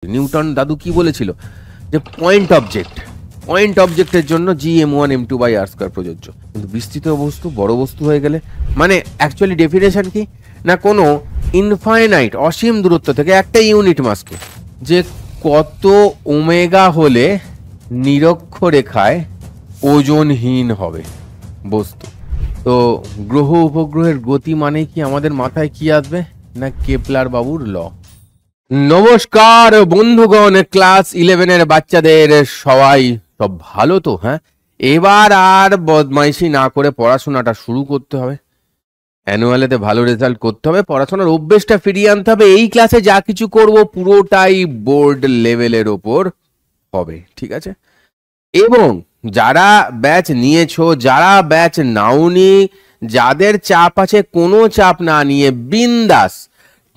Newton দাদু কি বলেছিল যে পয়েন্ট অবজেক্টের জন্য g m1m2/r² প্রযোজ্য, কিন্তু বিস্তৃত বস্তু বড় বস্তু হয়ে গেলে মানে অ্যাকচুয়ালি ডেফিনেশন কি না, কোনো ইনফাইনাইট অসীম দূরত্ব থেকে একটা ইউনিট মাসকে যে কত ওমেগা হলে নিরক্ষরেখায় ওজনহীন হবে বস্তু। তো গ্রহ উপগ্রহের গতি মানে কি আমাদের মাথায় কি আসবে না, কেপলার বাবুর ল। নমস্কার বন্ধুগণ, ক্লাস 11-এর বাচ্চাদের সবাই সব ভালো তো? হ্যাঁ, এবার আর বদমাইশি না করে পড়াশোনাটা শুরু করতে হবে। অ্যানুয়ালেতে ভালো রেজাল্ট করতে হবে, পড়াশোনার অভ্যেসটা ফিরিয়ে আনতে হবে। এই ক্লাসে যা কিছু করব পুরোটাই বোর্ড লেভেলের ওপর হবে, ঠিক আছে? এবং যারা ব্যাচ নিয়েছো, যারা ব্যাচ নাওনি, যাদের চাপ আছে কোনো চাপ না নিয়ে বিন্দাস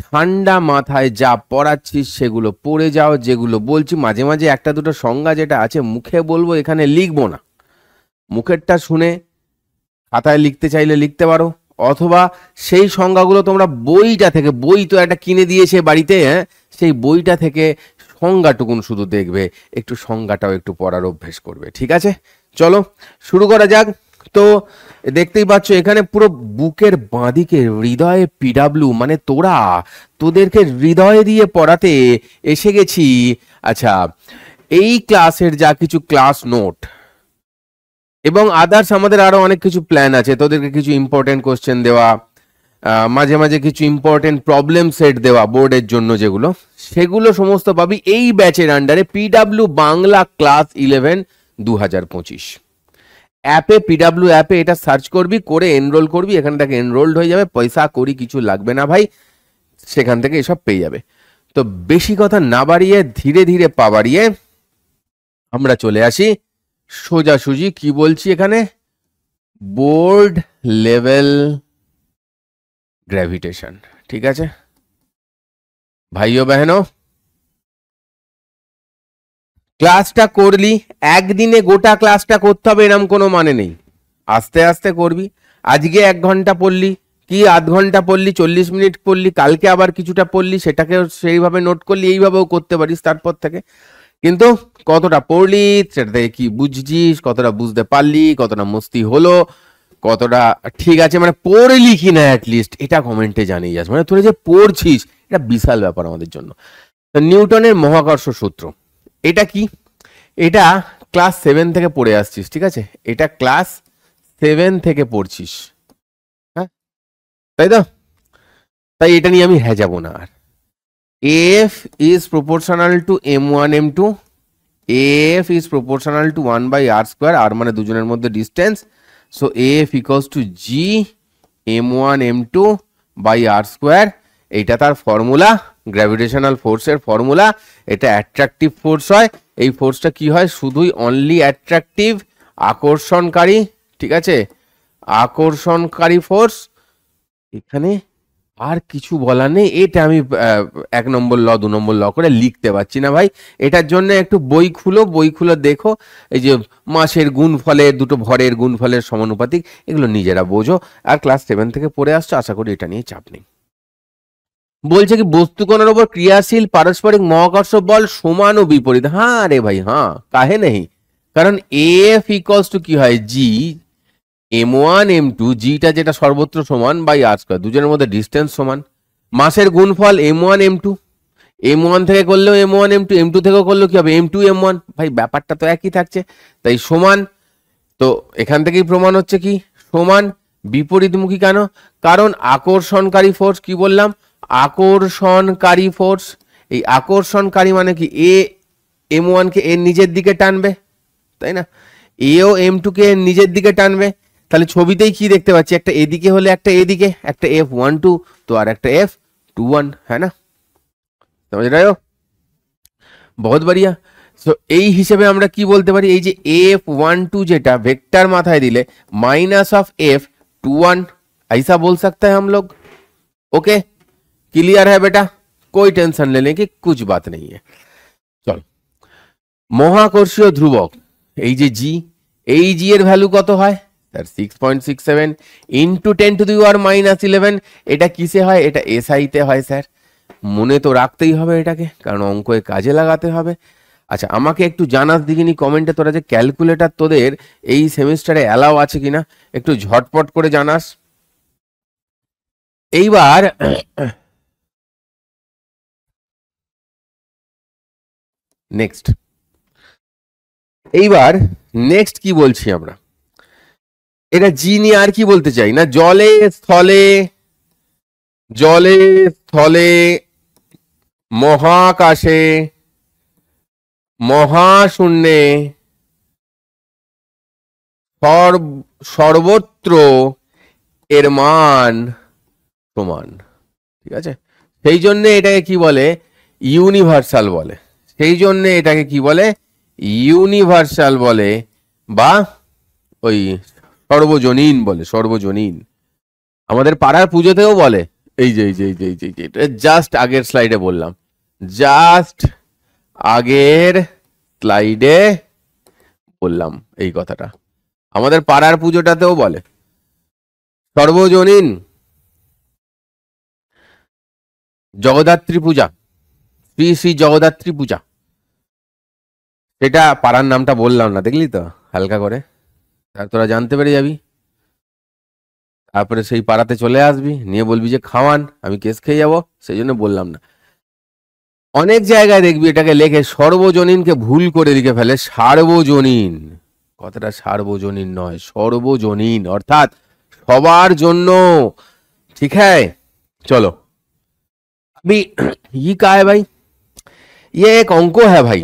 ঠান্ডা মাথায় যা পড়াচ্ছিস সেগুলো পড়ে যাও। যেগুলো বলছি মাঝে মাঝে একটা দুটো সংজ্ঞা যেটা আছে মুখে বলবো, এখানে লিখবো না। মুখেরটা শুনে খাতায় লিখতে চাইলে লিখতে পারো, অথবা সেই সংজ্ঞাগুলো তোমরা বইটা থেকে, বই তো একটা কিনে দিয়েছে বাড়িতে, হ্যাঁ, সেই বইটা থেকে সংজ্ঞাটুকুন শুধু দেখবে, একটু সংজ্ঞাটাও একটু পড়ার অভ্যেস করবে, ঠিক আছে? চলো শুরু করা যাক। তো দেখতেই পাচ্ছ এখানে পুরো বুকের বাঁদিকে হৃদয়ে পিডাব্লিউ, মানে তোদেরকে হৃদয়ে দিয়ে পড়াতে এসে গেছি। আচ্ছা, এই ক্লাসের যা কিছু ক্লাস নোট এবং আদার্স আমাদের আরো অনেক কিছু প্ল্যান আছে। তোদেরকে কিছু ইম্পর্টেন্ট কোশ্চেন দেওয়া, মাঝে মাঝে কিছু ইম্পর্টেন্ট প্রবলেম সেট দেওয়া বোর্ডের জন্য, যেগুলো সেগুলো সমস্ত পাবি এই ব্যাচের আন্ডারে পিডাব্লিউ বাংলা ক্লাস 11 2025 অ্যাপে। পিডাব্লিউ অ্যাপে এটা সার্চ করবি, করে এনরোল করবি, এখানে থেকে এনরোলড হয়ে যাবে, পয়সা করি কিছু লাগবে না ভাই, সেখান থেকে এসব পেয়ে যাবে। তো বেশি কথা না বাড়িয়ে ধীরে ধীরে পা বাড়িয়ে আমরা চলে আসি সোজাসুজি। কি বলছি এখানে, বোর্ড লেভেল গ্র্যাভিটেশন, ঠিক আছে ভাইও বহনো? ক্লাসটা করলি, একদিনে গোটা ক্লাসটা করতে হবে এরকম কোনো মানে নেই, আস্তে আস্তে করবি। আজকে 1 ঘন্টা পড়লি কি আধ ঘন্টা পড়লি, 40 মিনিট পড়লি, কালকে আবার কিছুটা পড়লি, সেটাকে সেইভাবে নোট করলি, এইভাবেও করতে পারিস তারপর থেকে। কিন্তু কতটা পড়লি, সেটা থেকে কি বুঝছিস, কতটা বুঝতে পারলি, কতটা মস্তি হলো, কতটা ঠিক আছে মানে পড়লি কিনা অ্যাটলিস্ট, এটা কমেন্টে জানিয়ে যাস। মানে তোরা যে পড়ছিস এটা বিশাল ব্যাপার আমাদের জন্য। নিউটনের মহাকর্ষ সূত্র, এটা কি? এটা ক্লাস 7 থেকে পড়ে আসছিস, ঠিক আছে? এটা ক্লাস 7 থেকে পড়ছিস, হ্যাঁ তাই তো? তাই এটা নিয়ে আমি হ্যাঁ যাবো না আর। F is proportional to m1 m2, F is proportional to 1/r², r মানে দুজনের মধ্যে distance. So F equals to G m1 m2/r²। এইটা তার ফর্মুলা, গ্র্যাভিটেশনাল ফোর্সের ফর্মুলা। এটা অ্যাট্রাকটিভ ফোর্স হয়। এই ফোর্সটা কি হয়, শুধুই অনলি অ্যাট্রাকটিভ, আকর্ষণকারী, ঠিক আছে? আকর্ষণকারী ফোর্স, এখানে আর কিছু বলার নেই। এটা আমি 1 নম্বর ল 2 নম্বর ল করে লিখতে পারছি না ভাই, এটার জন্য একটু বই খুলো দেখো। এই যে মাসের গুণফলের, দুটো ভরের গুণফলের সমানুপাতিক, এগুলো নিজেরা বোঝো। আর ক্লাস 7 থেকে পড়ে আসছো, আশা করি এটা নিয়ে চাপ নেই। বলছে কি, বস্তুকণার উপর ক্রিয়াশীল পারস্পরিক মহাকর্ষ বল সমান ও বিপরীত। হ্যাঁ রে ভাই, হ্যাঁ, কাহে নেই? কারণ এফ ইকুয়ালস টু কি হয়, জি m1 m2, জিটা যেটা সর্বত্র সমান r², দুজনের মধ্যে ডিস্টেন্স সমান। মাসের গুণফল m1 m2, m1 থেকে করলেও m1 m2, m2 থেকেও করলেও কি হবে, m2 m1, ভাই ব্যাপারটা তো একই থাকছে, তাই সমান। তো এখান থেকেই প্রমাণ হচ্ছে কি সমান। বিপরীতমুখী কেন? কারণ আকর্ষণকারী ফোর্স, কি বললাম, আকর্ষণকারী ফোর্স। এই আকর্ষণকারী মানে কি, এ m1 কে এর নিজের দিকে টানবে, তাই না? এও m2 কে নিজের দিকে টানবে। তাহলে ছবিতেই কি দেখতে পাচ্ছি, একটা এদিকে হলে একটা এদিকে, একটা F12 তো আর একটা F21, হ্যাঁ না? समझ रहे हो? बहुत बढ़िया। सो এই হিসেবে আমরা কি বলতে পারি, এই যে F12 যেটা ভেক্টর মাথায় দিলে माइनस ऑफ F21, ऐसा बोल सकते हैं हम लोग। ओके, क्लियर है बेटा? कोई टेंशन लेने की कुछ बात नहीं है। चलो, মহাকর্ষীয় ধ্রুবক এই যে জি, এই জি এর ভ্যালু কত হয় স্যার, 6.67 ইন্টু 10⁻⁻11। এটা কিসে হয়, এটা এসআই তে হয় স্যার। মনে তো রাখতেই হবে এটাকে, কারণ অঙ্কে কাজে লাগাতে হবে। আচ্ছা, আমাকে একটু জানাস দেখিনি কমেন্টে তোরা যে ক্যালকুলেটর তোদের এই সেমিস্টারে অ্যালাউ আছে কিনা, একটু ঝটপট করে জানাস। এইবার নেক্সট এইবার নেক্সট কি বলছি আমরা, এটা জি নিয়ে আর কি বলতে চাই না, জলে স্থলে, জলে স্থলে, মহাকাশে, মহাশূন্যে, সর্বত্র এর মান সমান। ঠিক আছে, সেই জন্য এটাকে কি বলে, ইউনিভার্সাল বলে। সেই জন্য এটাকে কি বলে, ইউনিভার্সাল বলে, বা ওই সর্বজনীন বলে, সর্বজনীন। আমাদের পাড়ার পুজোতেও বলে, এই যে এই যে এই যে এই যে এই যে জাস্ট আগের স্লাইডে বললাম, জাস্ট আগের স্লাইডে বললাম এই কথাটা। আমাদের পাড়ার পুজোটাতেও বলে সর্বজনীন জগদ্ধাত্রী পূজা, শ্রী শ্রী জগদ্ধাত্রী পূজা। সেটা পাড়ার নামটা বললাম না, দেখলি তো হালকা করে, আর তোরা জানতে পেরে যাবি। তারপরে সেই পাড়াতে চলে আসবি, নিয়ে বলবি যে খাওয়ান, আমি কেস খেয়ে যাবো, সেই জন্য বললাম না। অনেক জায়গায় দেখবি এটাকে লেখে সর্বজনীনকে ভুল করে লিখে ফেলে সার্বজনীন। কথাটা সার্বজনীন নয়, সর্বজনীন, অর্থাৎ সবার জন্য। ঠিক হ্যায়, চলো अभी ये का है भाई, ये एक অঙ্ক है ভাই।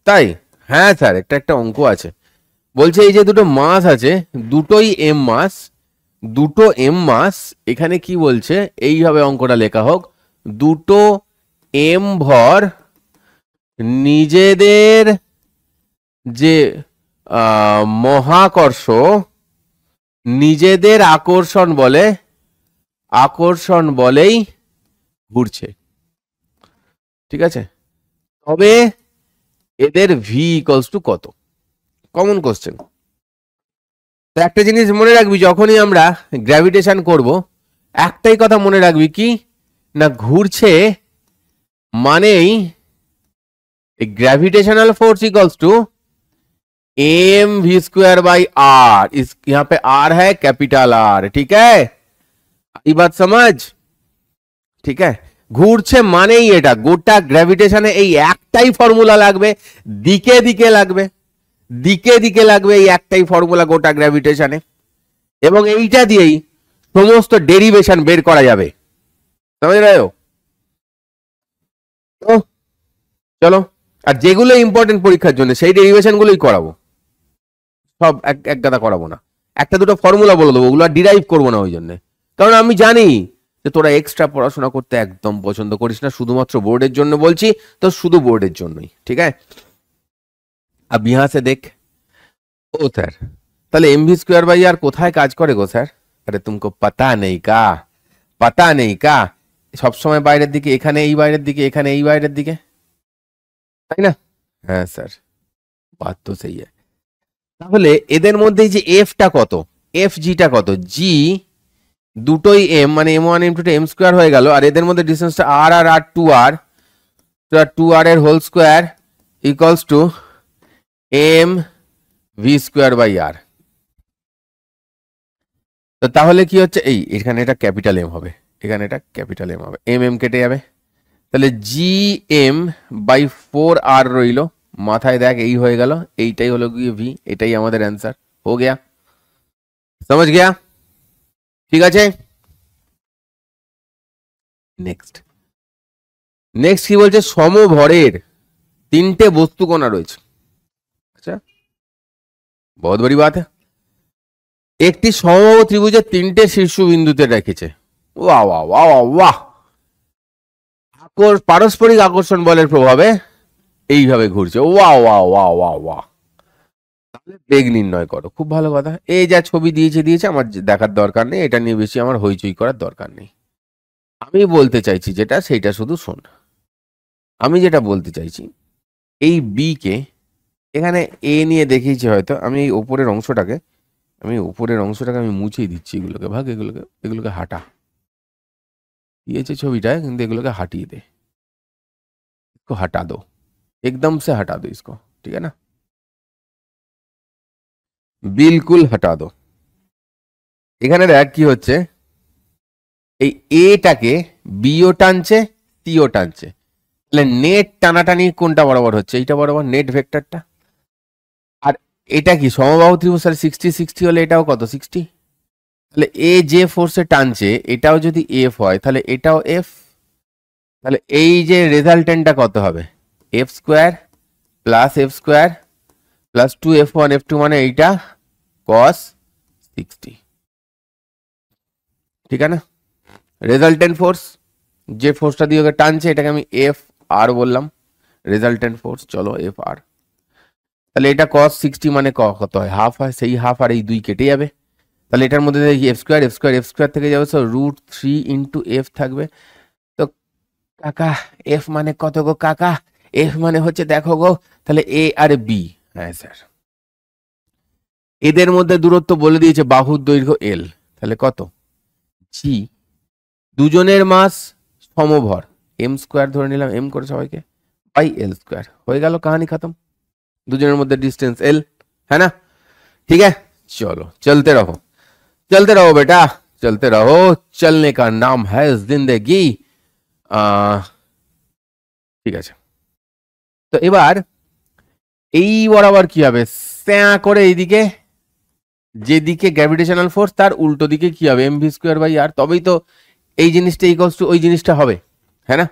তাই হ্যাঁ স্যার, একটা অঙ্ক আছে, বলছে এই যে দুটো মাস আছে, দুটোই এম মাস, দুটো এম মাস। এখানে কি বলছে, এইভাবে অঙ্কটা লেখা হোক, দুটো এম ভর নিজেদের যে মহাকর্ষ, নিজেদের আকর্ষণ বলে, আকর্ষণ বলেই ঘুরছে। ঠিক আছে, তবে এদের ভি ইকুয়ালস টু কত? Common question. তো একটা জিনিস মনে রাখবি, যখনই আমরা গ্র্যাভিটেশন করব, একটাই কথা মনে রাখবি, কি না, ঘুরছে মানেই gravitational force equals to M V square by R. इस यहां पे आर है कैपिटल आर। ठीक है, ये बात समझ? ठीक है, ঘুরছে মানেই এটা, গোটা গ্র্যাভিটেশনে এই একটাই ফর্মুলা লাগবে, দিকে দিকে লাগবে, দিকে দিকে লাগবে এই একটাই ফর্মুলা গোটা গ্র্যাভিটেশনে, এবং এইটা দিয়েই সমস্ত ডেরিভেশন বের করা যাবে। समझ रहे हो? তো চলো, আর যেগুলো ইম্পর্টেন্ট পরীক্ষার জন্য সেই ডেরিভেশন গুলোই করাবো, সব এক গাদা করাবো না। একটা দুটো ফর্মুলা বলে দেবো, ওগুলো ডিরাইভ করবো না ওই জন্য, কারণ আমি জানি যে তোরা এক্সট্রা পড়াশোনা করতে একদম পছন্দ করিস না, শুধুমাত্র বোর্ডের জন্য বলছি তো, শুধু বোর্ডের জন্যই। ঠিক আছে, अब यहाँ से देख, ও স্যার তাহলে এমভি স্কোয়ার বাই আর কোথায় কাজ করে গো স্যার? আরে তুমকো পাতা নেই কা, পাতা নেই কা? সবসময় বাইরের দিকে, এখানে এই বাইরের দিকে, এখানে এই বাইরের দিকে, তাই না? হ্যাঁ স্যার, বাত তো সেই। তাহলে এদের মধ্যে যে এফটা কত, এফ জিটা কত, জি দুটোই এম, মানে M one M two M square হয়ে গেল, আর এদের মধ্যে ডিস্টেন্সটা আর আর আর টু আর, টু আর এর whole square equals to M V square by r. তো তাহলে কি হচ্ছে, এই এখানে এটা ক্যাপিটাল এম হবে, এখানে এটা ক্যাপিটাল এম হবে, এম এম কেটে যাবে, তাহলে জি এম বাই 4 আর রইল, মাথায় দেখ এই হয়ে গেল, এইটাই হলো গিয়ে ভি, এটাই আমাদের অ্যান্সার। হো গিয়া, समझ गया? ঠিক আছে, নেক্সট নেক্সট কি বলছে, সমভরের তিনটে বস্তুকণা রয়েছে। আচ্ছা, বহুত বড়ি বাত হ্যায়। একটি সমবাহু ত্রিভুজের তিনটে শীর্ষবিন্দুতে রেখেছে। ওয়াহ ওয়াহ ওয়াহ ওয়াহ, পারস্পরিক আকর্ষণ বলের প্রভাবে এইভাবে ঘুরছে। ওয়াহ ওয়াহ ওয়াহ ওয়াহ ওয়াহ, তাহলে বেগ নির্ণয় করো। খুব ভালো কথা, এই যা ছবি দিয়েছে আমার দেখার দরকার নেই, এটা নিয়ে বেশি আমার হইচই করার দরকার নেই। আমি বলতে চাইছি যেটা, সেইটা শুধু শোন। আমি যেটা বলতে চাইছি, এই বি কে এখানে এ নিয়ে দেখিয়েছি হয়তো, আমি এই উপরের অংশটাকে আমি মুছেই দিচ্ছি, এগুলোকে ভাগ, এগুলোকে হাঁটা। दिए छविटा किन्तु एगुलोके हटिए दे, इसको हटा दो, एकदम से हटा दो इसको, ठीक है ना, बिल्कुल हटा दो। এখানে দেখ কি হচ্ছে, এই এটাকে বিও টানছে সিও টানছে, তাহলে নেট টানাটানি কোনটা বরাবর হচ্ছে, এইটা বরাবর নেট ভেক্টরটা। আর এটা কি সমবাহু ত্রিভুজ, 60 60 হলে এটাও কত 60, তাহলে এ যে ফোর্সে টানছে এটাও যদি এফ হয় তাহলে এটাও এফ, তাহলে এই যে রেজাল্টেন্টটা কত হবে F square plus 2f1 f2 মানে এইটা cos 60, ঠিক আছে না। রেজাল্টেন্ট ফোর্স যে ফোর্সটা দিয়ে ওকে টানছে এটাকে আমি এফ আর বললাম, রেজাল্টেন্ট ফোর্স, চলো এফ আর। তাহলে এটা cos 60 মানে কত হয়, হাফ হয়, সেই হাফ আর এই 2 কেটে যাবে, তাহলে এটার মধ্যে এফ স্কোয়ার থেকে যাবে সো √3 ইন্টু এফ থাকবে। তো কাকা এফ মানে কত গো কাকা, এফ মানে হচ্ছে দেখো গো, তাহলে এ আর বি, হ্যাঁ স্যার, এদের মধ্যে দূরত্ব বলে দিয়েছে বাহুর দৈর্ঘ্য এল, তাহলে কত জি, দুজনের মাস সমভর, এম স্কোয়ার ধরে নিলাম, এম করে সবাইকে, বাই এল স্কোয়ার, হয়ে গেল কাহানি খতম, দুজনের মধ্যে ডিস্টেন্স এল, হ্যাঁ না, ঠিক है। चलो चलते रहो बेटा, चलते रहो, चलने का नाम है जिंदगी। ঠিক আছে, তো এবার এই বরাবর কি হবে, স্যাঁ করে এইদিকে যেদিকে গ্র্যাভিটেশনাল ফোর্স তার উল্টো দিকে কি হবে এম ভি স্কোয়ার বাই আর, তবেই তো এই জিনিসটা ইকুয়ালস টু ওই জিনিসটা হবে, হ্যাঁ না।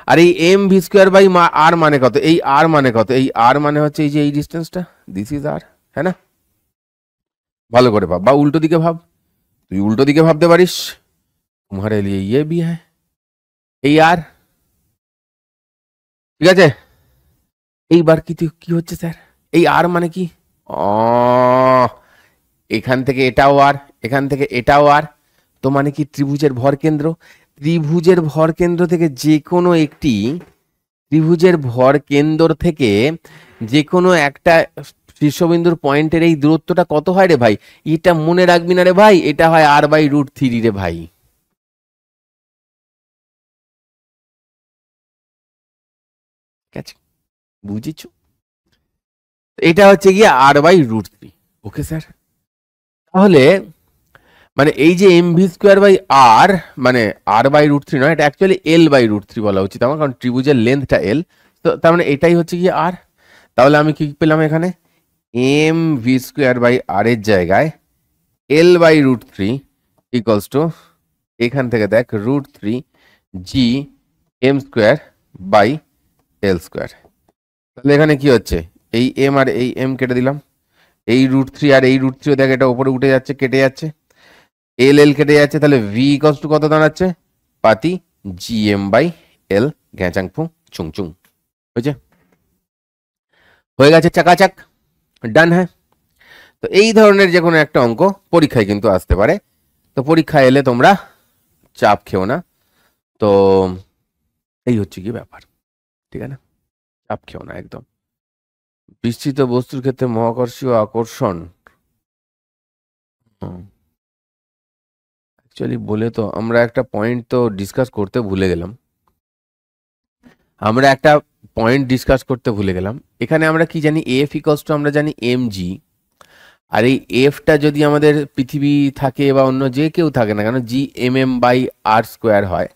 আর এই এম ভি স্কোয়ার বাই আর মানে কত, এই আর মানে কত, এই আর মানে হচ্ছে এই যে এই ডিস্টেন্সটা, দিস ইজ আর, হ্যাঁ না। ভালো করে ভাব, বা উল্টো দিকে ভাব, তুই উল্টো দিকে ভাবতে পারিস, তোমারে লিয়ে ইয়ে ভি হ্যাঁ, এই আর, ঠিক আছে। এইবার কি হচ্ছে স্যার, এই আর মানে কি, এখান থেকে এটাও আর, এখান থেকে এটাও আর, তো মানে কি ত্রিভুজের ভর কেন্দ্র থেকে যে কোনো একটি ত্রিভুজের ভর কেন্দ্র থেকে যে কোনো একটা শীর্ষবিন্দুর পয়েন্টের এই দূরত্বটা কত হয় রে ভাই, এটা মনে রাখবি না রে ভাই, এটা হয় r/√3 রে ভাই, ঠিক আছে, বুঝেছ, এটা হচ্ছে গিয়ে r/√3, ওকে স্যার। তাহলে মানে এই যে এম ভি স্কোয়ার বাই আর মানে r/√3 নয়, এটা অ্যাকচুয়ালি l/√3 বলা উচিত আমার, কারণ ত্রিভুজের লেন্থটা এল, তো তার মানে এটাই হচ্ছে গিয়ে আর। তাহলে আমি কি পেলাম এখানে, M V square by R এর জায়গায় l/√3 ইকুয়ালস টু, এখান থেকে দেখ √3 G M square by L square. তাহলে এখানে কি হচ্ছে, এই এম আর এই এম কেটে দিলাম, এই √3 আর এই √3 দেখ এটা উপরে উঠে যাচ্ছে, কেটে যাচ্ছে, এল কেটে যাচ্ছে, তাহলে ভি ইকুয়ালস টু কত দাঁড়াচ্ছে, পাতি জি এম বাই এল, ঘ্যাচাংফু চুং, হয়ে গেছে চাকাচাক, ডান হ্যাঁ। তো এই ধরনের যে কোনো একটা অঙ্ক পরীক্ষায় কিন্তু আসতে পারে, তো পরীক্ষা এলে তোমরা চাপ খেও না, তো এই হচ্ছে কি ব্যাপার, ঠিক আছে না, চাপ খেও না একদম। বিস্তৃত বস্তুর ক্ষেত্রে মহাকর্ষীয় আকর্ষণ, অ্যাকচুয়ালি বলে তো আমরা একটা পয়েন্ট তো ডিসকাস করতে ভুলে গেলাম, এখানে আমরা কি জানি, এফ ইকুয়ালস টু আমরা জানি এম জি, আর এই এফটা যদি আমাদের পৃথিবী থাকে বা অন্য যে কেউ থাকে না কেন, G M M by R square হয়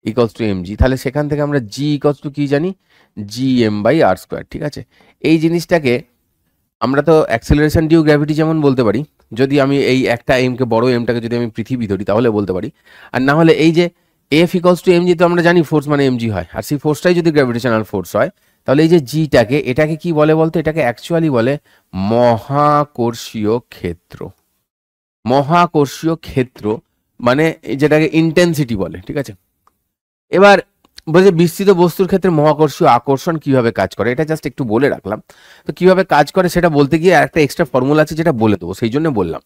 ইকুয়ালস টু এম জি, তাহলে সেখান থেকে আমরা জি ইকুয়ালস টু কি জানি, G M by R square, ঠিক আছে। এই জিনিসটাকে আমরা তো অ্যাক্সেলারেশন ডিউ গ্র্যাভিটি যেমন বলতে পারি, যদি আমি এই একটা এমকে বড় এমটাকে যদি আমি পৃথিবী ধরি তাহলে বলতে পারি, আর না হলে এই যে F equals to M G, তো আমরা জানি ফোর্স মানে এম জি হয়, আর সেই ফোর্সটাই যদি গ্র্যাভিটেশনাল ফোর্স হয়, তাহলে এই যে জিটাকে এটাকে কি বলে বলতো, এটাকে অ্যাকচুয়ালি বলে মহাকর্ষীয় ক্ষেত্র, মানে যেটাকে ইন্টেন্সিটি বলে, ঠিক আছে। এবার বলছে বিস্তৃত বস্তুর ক্ষেত্রে মহাকর্ষীয় আকর্ষণ কিভাবে কাজ করে, এটা জাস্ট একটু বলে রাখলাম, তো কিভাবে কাজ করে সেটা বলতে গিয়ে একটা এক্সট্রা ফর্মুলা আছে যেটা বলে দেবো, সেই জন্য বললাম।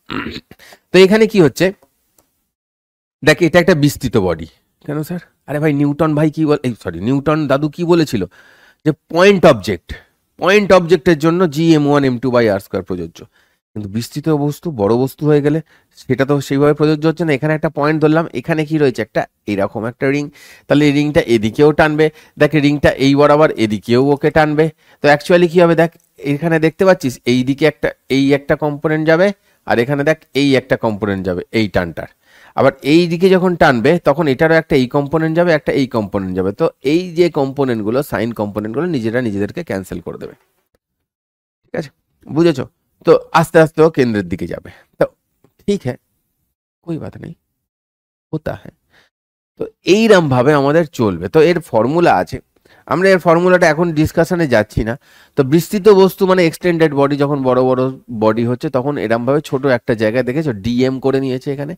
তো এখানে কি হচ্ছে দেখ, এটা একটা বিস্তৃত বডি, কেন স্যার, আরে ভাই নিউটন ভাই কি বল, নিউটন দাদু কি বলেছিল, যে পয়েন্ট অবজেক্টের জন্য G M one M two by R square প্রযোজ্য, কিন্তু বিস্তৃত বস্তু বড় বস্তু হয়ে গেলে সেটা তো সেইভাবে প্রযোজ্য হচ্ছে না। এখানে একটা পয়েন্ট ধরলাম, এখানে কি রয়েছে, একটা এরকম একটা রিং, তাহলে এই রিংটা এদিকেও টানবে, দেখ রিংটা এই বরাবর এদিকেও ওকে টানবে। তো অ্যাকচুয়ালি কি হবে দেখ, এখানে দেখতে পাচ্ছিস এই দিকে একটা এই একটা কম্পোনেন্ট যাবে, আর এখানে দেখ এই একটা কম্পোনেন্ট যাবে এই টানটার। আবার এই দিকে যখন টানবে তখন এটারও একটা এই কম্পোনেন্ট যাবে, একটা এই কম্পোনেন্ট যাবে। তো এই যে কম্পোনেন্টগুলো, সাইন কম্পোনেন্টগুলো নিজেরা নিজেদেরকে ক্যান্সেল করে দেবে। ঠিক আছে, বুঝেছো? তো আস্তে আস্তে ও কেন্দ্রের দিকে যাবে। তো ঠিক হ্যাঁ, कोई बात नहीं, होता है। তো এইরকম ভাবে আমাদের চলবে। তো এর ফর্মুলা আছে, আমরা এর ফর্মুলাটা এখন ডিসকাশনে যাচ্ছি না। তো বিস্তৃত বস্তু মানে এক্সটেন্ডেড বডি, যখন বড় বড় বডি হচ্ছে তখন এরকম ভাবে ছোট একটা জায়গায় দেখেছো ডিএম করে নিয়েছে এখানে,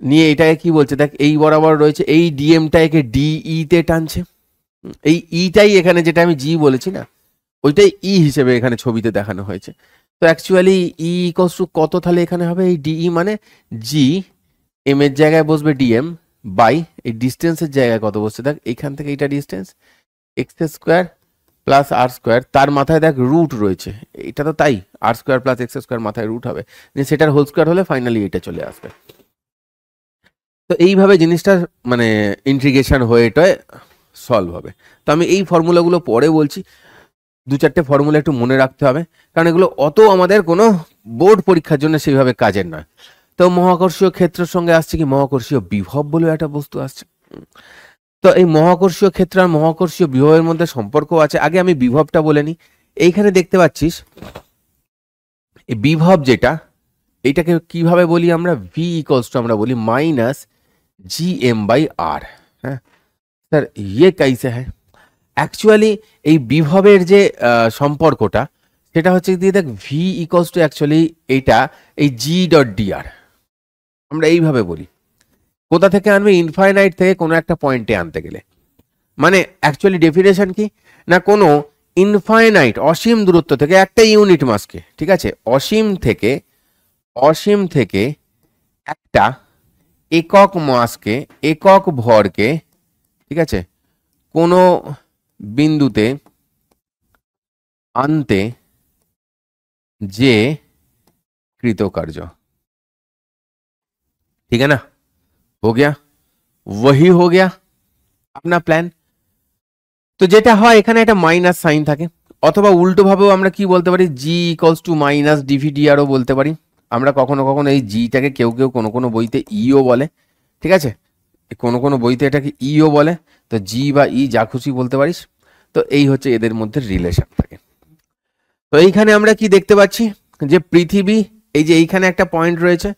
নিয়ে এটাকে কি বলছে দেখ, এই বরাবর রয়েছে, এই ডিএমটাকে ডিই তে টানছে। এই ইটাই এখানে যেটা আমি জি বলেছি না, ওইটাই ই হিসেবে এখানে ছবিতে দেখানো হয়েছে। তো অ্যাকচুয়ালি ই ইকস টু কত তাহলে এখানে হবে, এই ডিই মানে জি, এম এর জায়গায় বসবে ডিএম বাই এই ডিস্টেন্সের জায়গায় কত বসছে দেখ, এইখান থেকে এইটা ডিস্টেন্স এক্স স্কোয়ার প্লাস আর স্কোয়ার, তার মাথায় দেখ রুট রয়েছে, এটা তো তাই আর স্কোয়ার প্লাস এক্স স্কোয়ার মাথায় রুট হবে, সেটার হোল স্কোয়ার হলে ফাইনালি এটা চলে আসবে। তো এইভাবে জিনিসটা মানে ইন্টিগ্রেশন হয়ে এটায় সলভ হবে। তো আমি এই ফর্মুলাগুলো পরে বলছি, দু চারটে ফর্মুলা একটু মনে রাখতে হবে, কারণ এগুলো অত আমাদের কোনো বোর্ড পরীক্ষার জন্য সেইভাবে কাজের নয়। তো মহাকর্ষীয় ক্ষেত্রের সঙ্গে আসছে কি মহাকর্ষীয় বিভব বলে একটা বস্তু আসছে। তো এই মহাকর্ষীয় ক্ষেত্র আর মহাকর্ষীয় বিভবের মধ্যে সম্পর্ক আছে। আগে আমি বিভবটা বলে নিই। এইখানে দেখতে পাচ্ছিস এই বিভব যেটা, এইটাকে কিভাবে বলি আমরা, ভি ইকলস টু আমরা বলি মাইনাস জি এম বাই আর। হ্যাঁ স্যার ইয়ে কাইসে হ্যাঁ, অ্যাকচুয়ালি এই বিভবের যে সম্পর্কটা সেটা হচ্ছে দিয়ে দেখ, ভি ইকলস টু অ্যাকচুয়ালি এইটা এই জি ডট ডিআর আমরা এইভাবে বলি। কোথা থেকে আনবে, ইনফাইনাইট থেকে কোনো একটা পয়েন্টে আনতে গেলে। মানে অ্যাকচুয়ালি ডেফিনেশন কি না, কোনো ইনফাইনাইট অসীম দূরত্ব থেকে একটা ইউনিট মাসকে, ঠিক আছে, অসীম থেকে একটা একক মাসকে, একক ভরকে, ঠিক আছে, কোনো বিন্দুতে আনতে যে कृतकार्य, ठीक है ना, हो गया, वही हो गया अपना प्लान। তো যেটা হয় এখানে একটা মাইনাস সাইন থাকে, অথবা উল্টো ভাবেও আমরা কি বলতে পারি, জি ইকলস টু মাইনাস ডিভিডিআরও বলতে পারি আমরা। কখনো কখনো এই জিটাকে কেউ কেউ কোনো কোনো বইতে ইও বলে, ঠিক আছে, কোনো কোনো বইতে এটাকে ইও বলে। তো জি বা ই যা খুশি বলতে পারিস। তো এই হচ্ছে এদের মধ্যে রিলেশন থাকে। তো এইখানে আমরা কি দেখতে পাচ্ছি যে পৃথিবী, এই যে এইখানে একটা পয়েন্ট রয়েছে,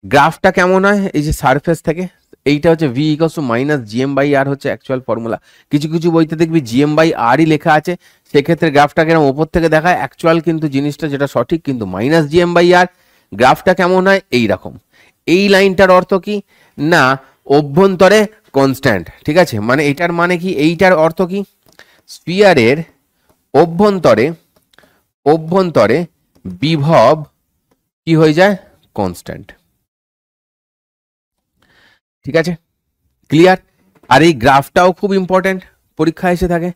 গ্রাফটা কেমন হয়, এই যে সারফেস থেকে এইটা হচ্ছে v equals to minus GM by r হচ্ছে অ্যাকচুয়াল ফর্মুলা। কিছু কিছু বইতে দেখবি জিএম বাই আরই লেখা আছে, সেক্ষেত্রে গ্রাফটা কেন ওপর থেকে দেখায়, অ্যাকচুয়াল কিন্তু জিনিসটা যেটা সঠিক কিন্তু মাইনাস জিএম বাই আর। গ্রাফটা কেমন হয় এই রকম, এই লাইনটার অর্থ কি না অভ্যন্তরে কনস্ট্যান্ট, ঠিক আছে, মানে এটার মানে কি, এইটার অর্থ কি স্ফিয়ারের অভ্যন্তরে বিভব কি হয়ে যায়, কনস্ট্যান্ট। ঠিক আছে, ক্লিয়ার। আর এই গ্রাফটাও খুব ইম্পর্টেন্ট, পরীক্ষায় এসে থাকে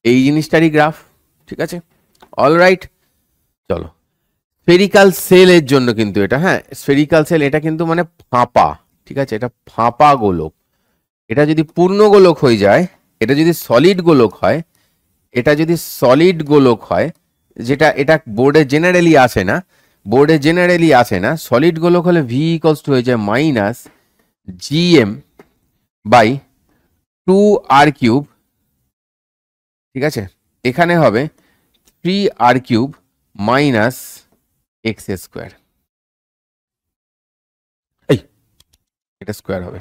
এই জিনিসটারই গ্রাফ। ঠিক আছে, অলরাইট, চলো স্ফেরিক্যাল সেলের জন্য কিন্তু এটা, হ্যাঁ স্ফেরিক্যাল সেল এটা কিন্তু মানে ফাঁপা, ঠিক আছে, এটা ফাঁপা গোলক। এটা যদি পূর্ণ গোলক হয়ে যায়, এটা যদি সলিড গোলক হয়, এটা যদি সলিড গোলক হয়, যেটা এটা বোর্ডে জেনারেলি আসে না, সলিড গোলক হলে ভি ইকলস টু হয়ে যায় মাইনাস জিএম বাই 2r³ ঠিক আছে, এখানে হবে 3r³ মাইনাস এক্স স্কোয়ার, এই এটা স্কোয়ার হবে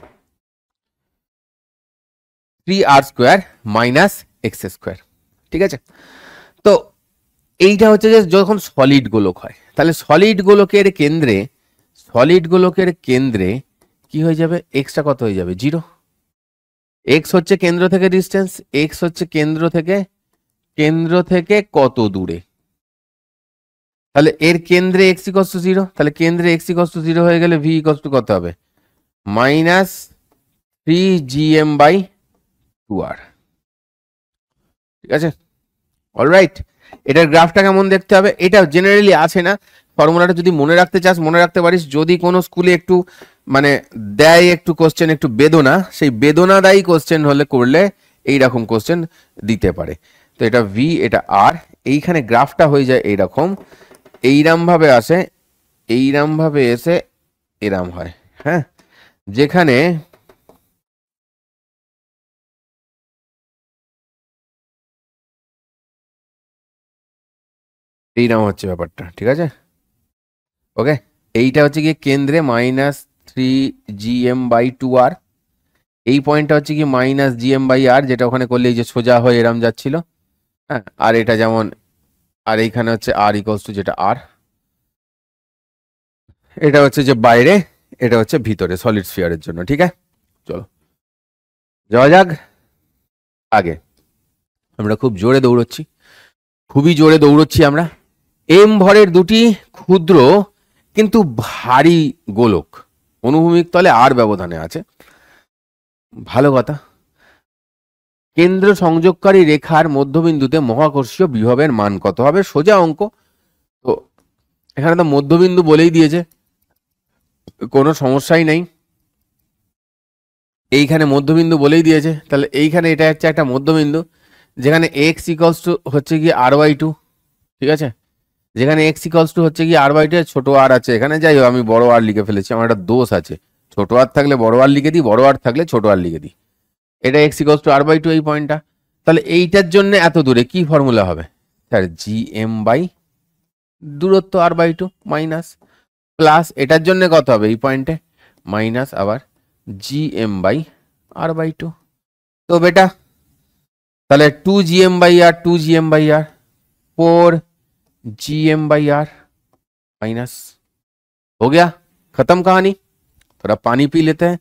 3r² মাইনাস এক্স স্কোয়ার। ঠিক আছে, তো এইটা হচ্ছে যে যখন সলিড গোলক হয়, তাহলে সলিড গোলকের কেন্দ্রে কি হয়ে যাবে, এক্সটা কত হয়ে যাবে 0। এক্স হচ্ছে কেন্দ্র থেকে ডিস্টেন্স, এক্স হচ্ছে কেন্দ্র থেকে কত দূরে, তাহলে এর কেন্দ্রে এক্স ইকস টু 0, তাহলে কেন্দ্রে এক্স ইকস টু 0 হয়ে গেলে ভি ইকস টু কত হবে, মাইনাস 3gm/2r। ঠিক আছে, অলরাইট, এটার গ্রাফটা কেমন দেখতে হবে, এটা জেনারেলি আছে না, ফর্মুলাটা যদি মনে রাখতে চাস মনে রাখতে পারিস, যদি কোনো স্কুলে একটু মানে দেয় একটু কোশ্চেন একটু বেদনা, সেই বেদনাদায়ী কোশ্চেন হলে করলে এইরকম কোশ্চেন দিতে পারে। তো এটা ভি, এটা আর, এইখানে গ্রাফটা হয়ে যায় এইরকম, এইরাম ভাবে আসে, এইরাম ভাবে এসে এরাম হয়, হ্যাঁ, যেখানে এইরাম হচ্ছে ব্যাপারটা, ঠিক আছে? ওকে, এইটা হচ্ছে গিয়ে কেন্দ্রে -3gm/2r, এই পয়েন্টটা হচ্ছে কি -gm/r, যেটা ওখানে করলে এই যে সোজা হয়ে এরাম যাচ্ছিল, হ্যাঁ, আর এটা যেমন, আর এইখানে হচ্ছে r ইকুয়ালস টু যেটা r, এটা হচ্ছে যে বাইরে, এটা হচ্ছে ভিতরে সলিড স্ফিয়ারের জন্য, ঠিক আছে? চলো যাওয়া যাক আগে। আমরা খুব জোরে দৌড়চ্ছি, খুবই জোরে দৌড়চ্ছি আমরা। এম ভরের দুটি ক্ষুদ্র কিন্তু ভারী গোলক অনুভূমিক তলে আর ব্যবধানে আছে, ভালো কথা। কেন্দ্র সংযোগকারী রেখার মধ্যবিন্দুতে মহাকর্ষীয় বিভবের মান কত হবে? সোজা অঙ্ক। তো এখানে তো মধ্যবিন্দু বলেই দিয়েছে, কোনো সমস্যাই নেই। এইখানে মধ্যবিন্দু বলেই দিয়েছে, তাহলে এইখানে এটা হচ্ছে একটা মধ্যবিন্দু, যেখানে এক্স ইকলস টু হচ্ছে কি r/2, ঠিক আছে? যেখানে এক্স ইকলস টু হচ্ছে কি r/2, ছোট আর আছে এখানে, যাই হোক আমি বড় আর লিখে ফেলেছি, আমার একটা দোষ আছে, ছোট আর থাকলে বড় আর লিখে দিই, বড় আর থাকলে ছোট আর লিখে দিই। এটা এক্স ইকলস টু r/2 এই পয়েন্টটা, তাহলে এইটার জন্য এত দূরে কি ফর্মুলা হবে স্যার? gm বাই দূরত্ব r/2 মাইনাস প্লাস এটার জন্য কত হবে এই পয়েন্টে মাইনাস আবার gm/r/2। তো বেটা তাহলে 2gm/r 2gm/r 4gm/r माइनस हो गया, खत्म कहानी। थोड़ा पानी पी लेते हैं।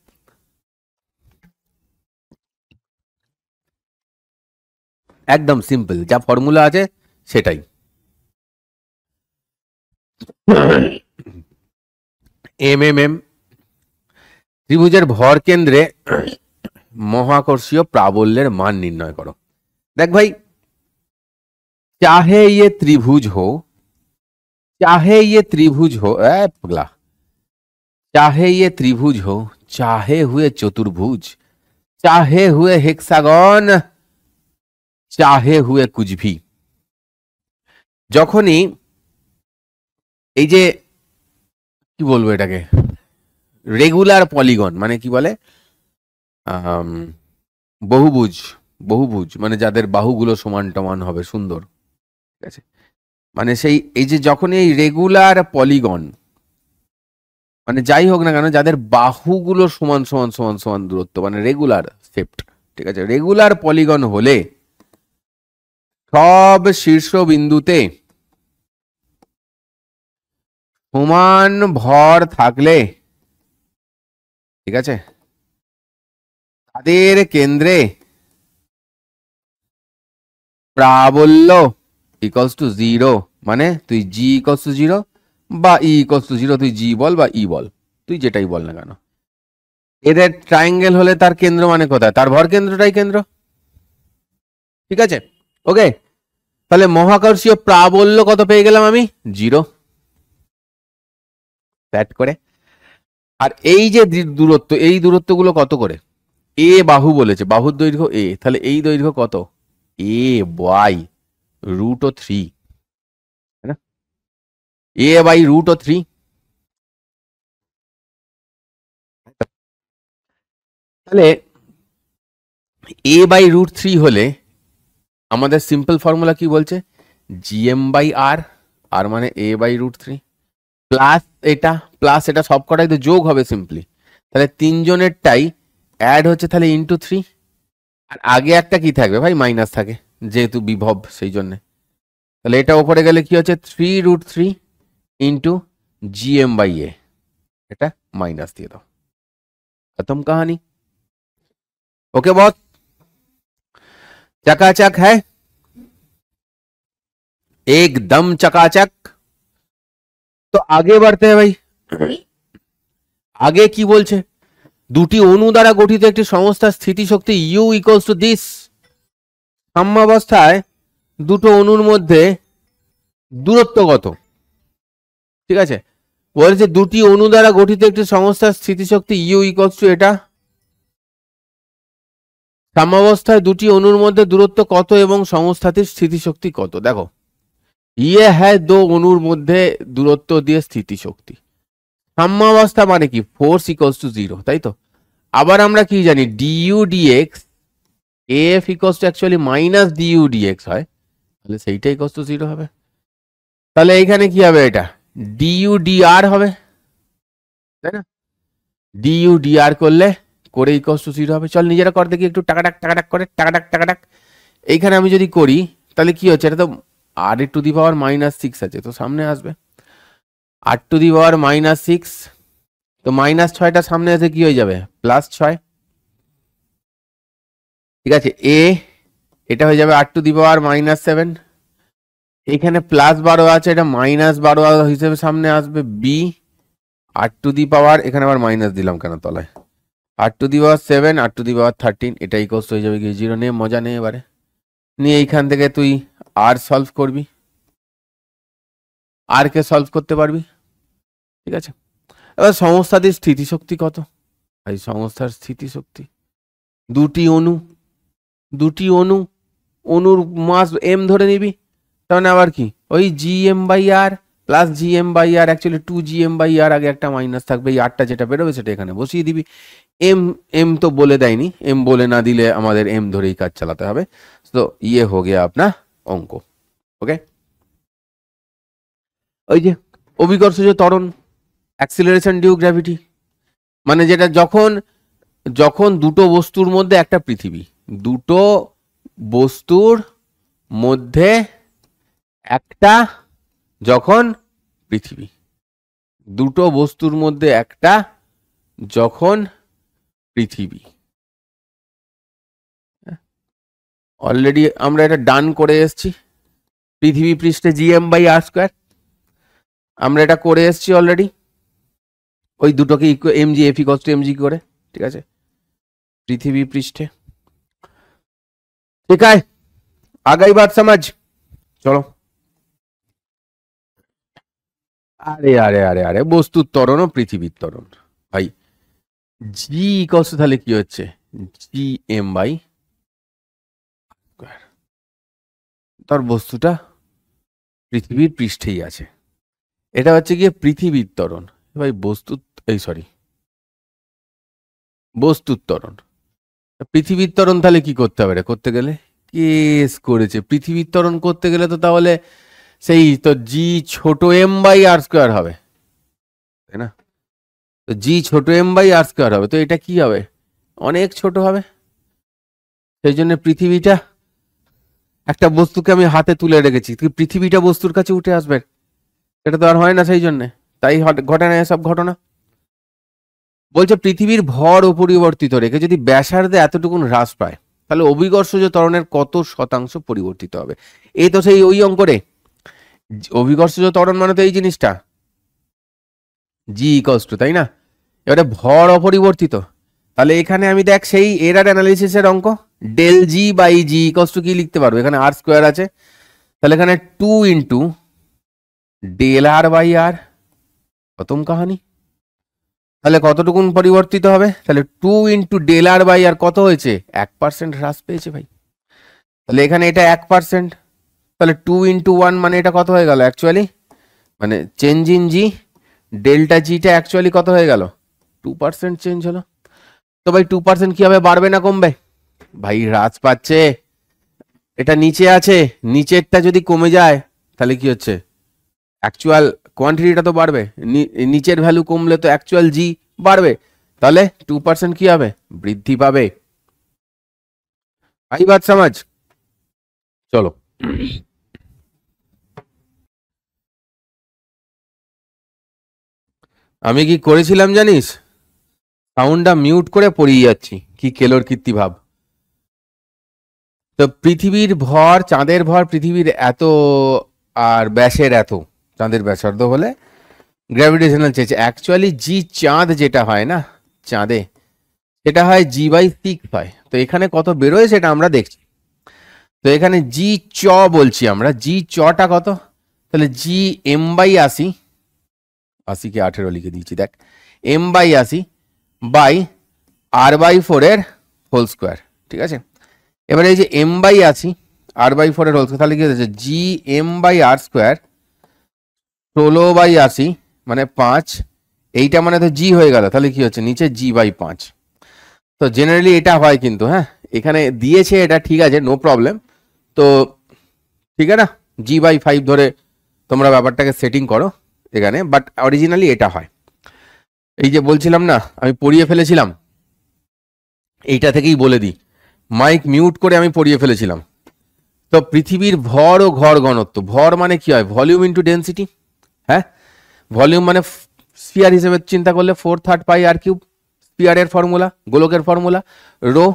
একদম সিম্পল, যা ফর্মুলা আছে সেটাই। এম এম এম ত্রিভুজের ভর কেন্দ্রে মহাকর্ষীয় প্রাবল্যের মান নির্ণয় করো। দেখ ভাই, चाहे ये त्रिभुज हो, चाहे ये त्रिभुज हो, पगला, चाहे ये त्रिभुज हो, चाहे हुए चतुर्भुज, चाहे हुए हेक्सागन, चाहे हुए कुछ भी, যখনই এই যে কি বলবো এটাকে রেগুলার পলিগন মানে কি বলে বহুভুজ, বহুভুজ মানে যাদের বাহুগুলো সমান টমান হবে সুন্দর, ঠিক আছে? মানে সেই এই যে যখন এই রেগুলার পলিগন মানে যাই হোক না কেন যাদের বাহুগুলো সমান সমান সমান সমান দূরত্ব মানে রেগুলার শেপড, ঠিক আছে? রেগুলার পলিগন হলে সব শীর্ষবিন্দুতে সমান ভর থাকলে, ঠিক আছে, তাদের কেন্দ্রে প্রাবল্য ইকুয়ালস টু 0, মানে তুই জি ইকুয়ালস টু 0 বা ই ইকুয়ালস টু 0, তুই জি বল বা ই বল, তুই যেটাই বল না কেন, এদের ট্রায়াঙ্গেল হলে তার কেন্দ্র মানে কোথায়? তার ভর কেন্দ্রটাই কেন্দ্র, ঠিক আছে? ওকে, তাহলে মহাকর্ষীয় প্রাবল্য কত পেয়ে গেলাম আমি? 0 প্যাট করে। আর এই যে দূরত্ব, এই দূরত্বগুলো কত করে? এ বাহু বলেছে, বাহুর দৈর্ঘ্য এ, তাহলে এই দৈর্ঘ্য কত? এ বাই √3, না, এ বাই √3। তাহলে এ বাই √3 হলে আমাদের সিম্পল ফর্মুলা কি বলছে? gm/r, আর মানে এ বাই √3 প্লাস এটা সব কটাই তো যোগ হবে সিম্পলি, তাহলে তিনজনেরটাই অ্যাড হচ্ছে, তাহলে ইন্টু 3, আর আগে একটা কি থাকবে ভাই? মাইনাস থাকে যেহেতু বিভব, সেই জন্য। তাহলে এটা উপরে গেলে কি হচ্ছে? 3√3 ইন্টু gm/a, এটা মাইনাস দিয়ে দাও, खत्म कहानी। ओके बहुत चकाचक है, एकदम चकाचक। तो आगे बढ़ते हैं भाई, আগে কি বলছে? দুটি অণু দ্বারা গঠিত একটি সংস্থার স্থিতিশক্তি ইউ ইকুয়ালস টু দিস। সাম্যাবস্থায় দুটো অণুর মধ্যে দূরত্ব কত? ঠিক আছে, বলেছে দুটি অণু দ্বারা গঠিত একটি সংস্থার স্থিতিশক্তি ইউ ইকুয়ালস টু এটা। সাম্যাবস্থায় দুটি অণুর মধ্যে দূরত্ব কত এবং সংস্থাটির স্থিতিশক্তি কত? দেখো ইয়ে হ্যাঁ দো অণুর মধ্যে দূরত্ব দিয়ে স্থিতিশক্তি। সাম্যাবস্থা মানে কি? ফোর্স ইকুয়ালস টু 0, তাই তো? আবার আমরা কি জানি? D u d x F equals to actually minus d u d x হয়, তাহলে সেইটাই ইকুয়ালস টু 0 হবে। তাহলে এইখানে কি হবে? এটা ডিইউ ডিআর হবে, তাই না? ডিইউ ডিআর করলে করে ইকুয়ালস টু 0 হবে। চল নিজেরা কর দেখি একটু, টাকাটাক টাকাটাক করে, টাকাটাক টাকাটাক। এইখানে আমি যদি করি তাহলে কি হচ্ছে? এটা তো আর টু দি পাওয়ার -6 আছে, তো সামনে আসবে আর টু দি পাওয়ার -6, তো -6টা সামনে আসে কি হয়ে যাবে? +6। ঠিক আছে, এ এটা হয়ে যাবে আর টু দি পাওয়ার -7, এখানে +12 আছে, এটা -12 হিসেবে সামনে আসবে। বি আর টু দি পাওয়ার, এখানে আবার মাইনাস দিলাম কেন তলায়? আর to the power 7 R to the পাওয়ার 13, এটা ইকুয়ালস হয়ে যাবে কি 0। নিয়ে মজা নেই এবারে, নিয়ে এইখান থেকে তুই আর সলভ করবি, আর কে সলভ করতে পারবি। ঠিক আছে, এবার সংস্থাটির স্থিতিশক্তি কত? এই সংস্থার স্থিতিশক্তি দুটি অণু, অণুর মাস এম ধরে নিবি, তাহলে আবার কি ওই GM/R plus GM/R, actually 2GM/R, আগে একটা মাইনাস থাকবে, এই আরটা যেটা বেরোবে সেটা এখানে বসিয়ে দিবি। এম তো বলে দেয়নি, এম বলে না দিলে আমাদের এম ধরেই কাজ চালাতে হবে। তো ইয়ে হো গিয়া আপনার অঙ্ক। ওকে, ওই যে অভিকর্ষজ ত্বরণ, অ্যাক্সিলারেশন ডিউ গ্র্যাভিটি, মানে যেটা যখন দুটো বস্তুর মধ্যে একটা পৃথিবী, দুটো বস্তুর মধ্যে একটা যখন পৃথিবী, দুটো বস্তুর মধ্যে একটা যখন পৃথিবী, অলরেডি আমরা এটা ডান করে এসেছি। পৃথিবী পৃষ্ঠে GM/R², আমরা এটা করে এসেছি অলরেডি, ওই দুটোকে mg f equals to mg করে। ঠিক আছে, পৃথিবী পৃষ্ঠে। ঠিক আছে, আগাই বাত সমাজ, চলো। আরে আরে আরে আরে বস্তুর ত্বরণ ও পৃথিবীর ত্বরণ ভাই, জি ইকুয়ালস তাহলে কি হচ্ছে? GM/, তার বস্তুটা পৃথিবীর পৃষ্ঠেই আছে, এটা হচ্ছে গিয়ে পৃথিবীর ত্বরণ ভাই। বস্তুর ত্বরণ, পৃথিবীর ত্বরণ তাহলে কি করতে হবে? করতে গেলে কেস করেছে, পৃথিবীর ত্বরণ করতে গেলে তো তাহলে সেই তো জি ছোট m/r² হবে, তাই না? তো জি ছোট m/r² হবে, তো এটা কি হবে? অনেক ছোট হবে। সেই জন্য পৃথিবীটা, একটা বস্তুকে আমি হাতে তুলে রেখেছি, পৃথিবীটা বস্তুর কাছে উঠে আসবে, এটা তো আর হয় না। সেই জন্য তাই ঘটে না এসব ঘটনা। বলছে পৃথিবীর ভর অপরিবর্তিত রেখে যদি ব্যাসার্ধে এতটুকুন হ্রাস পায়, তাহলে অভিকর্ষজ ত্বরণের কত শতাংশ পরিবর্তিত হবে? এই তো সেই ওই অঙ্করে অভিকর্ষজ ত্বরণ মানে তো এই জিনিসটা, জি ইকুয়ালস টু, তাই না? এবারে ভর অপরিবর্তিত, তাহলে এখানে আমি দেখ সেই এরার অ্যানালিসিসের অঙ্ক, del G by G equals to কি লিখতে পারবো? এখানে r² আছে, তাহলে এখানে 2 ইন্টু ডেল r/r, খতম কাহানি। তাহলে কতটুকুন পরিবর্তিত হবে? তাহলে 2 ইন্টু ডেল r/r কত হয়েছে? 1% হ্রাস পেয়েছে ভাই। তাহলে এখানে এটা 1%, তাহলে 2 ইন্টু 1 মানে এটা কত হয়ে গেল? অ্যাকচুয়ালি মানে চেঞ্জ ইন জি, ডেল্টা জিটা অ্যাকচুয়ালি কত হয়ে গেল? 2% চেঞ্জ হলো। তো ভাই 2% কি হবে? বাড়বে না কমবে? ভাই হ্রাস পাচ্ছে, এটা নিচে আছে, নিচেরটা যদি কমে যায় তাহলে কি হচ্ছে? অ্যাকচুয়াল কোয়ান্টিটিটা তো বাড়বে, নিচের ভ্যালু কমলে তো অ্যাকচুয়াল জি বাড়বে, তাহলে 2% কি হবে? বৃদ্ধি পাবে। आई बात समझ? চলো, আমি কি করেছিলাম জানিস? সাউন্ডটা মিউট করে পড়িয়ে যাচ্ছি, কি কেলোর কীর্তি ভাব। তো পৃথিবীর ভর, চাঁদের ভর পৃথিবীর এত আর ব্যাসের এত, চাঁদের ব্যাসার্ধ হলে গ্র্যাভিটেশনাল চেয়েছে। অ্যাকচুয়ালি জি চাঁদ যেটা হয় না চাঁদে, সেটা হয় g/6 হয়। তো এখানে কত বেরোয় সেটা আমরা দেখছি। তো এখানে জি চ বলছি আমরা, জি চটা কত? তাহলে জি m/80 80 কে 18 লিখে দিয়েছি, দেখ m/80 বাই r/4 এর হোল স্কোয়ার। ঠিক আছে, এবারে এই যে m/80 r/4 এর হোল স্কোয়ার, তাহলে কি হচ্ছে জি m/r স্কোয়ার 16/80 মানে 5, এইটা মানে তো জি হয়ে গেল, তাহলে কি হচ্ছে নিচে g/5। তো জেনারেলি এটা হয় কিন্তু, হ্যাঁ এখানে দিয়েছে এটা, ঠিক আছে নো প্রবলেম। তো ঠিক আছে না, g/5 ধরে তোমরা ব্যাপারটাকে সেটিং করো এখানে, বাট অরিজিনালি এটা হয়। এই যে বলছিলাম না আমি পড়িয়ে ফেলেছিলাম, এইটা থেকেই বলে দিই, মাইক মিউট করে আমি পড়িয়ে ফেলেছিলাম। তো পৃথিবীর ভর ও ঘর ঘনত্ব, ভর মানে কি হয়, ভলিউম ইন্টু ডেন্সিটি। হ্যাঁ, ভলিউম মানে স্পিয়ার হিসেবে চিন্তা করলে 4/3 পাই আর কিউব, স্পিয়ারের ফর্মুলা, গোলকের ফর্মুলা, রো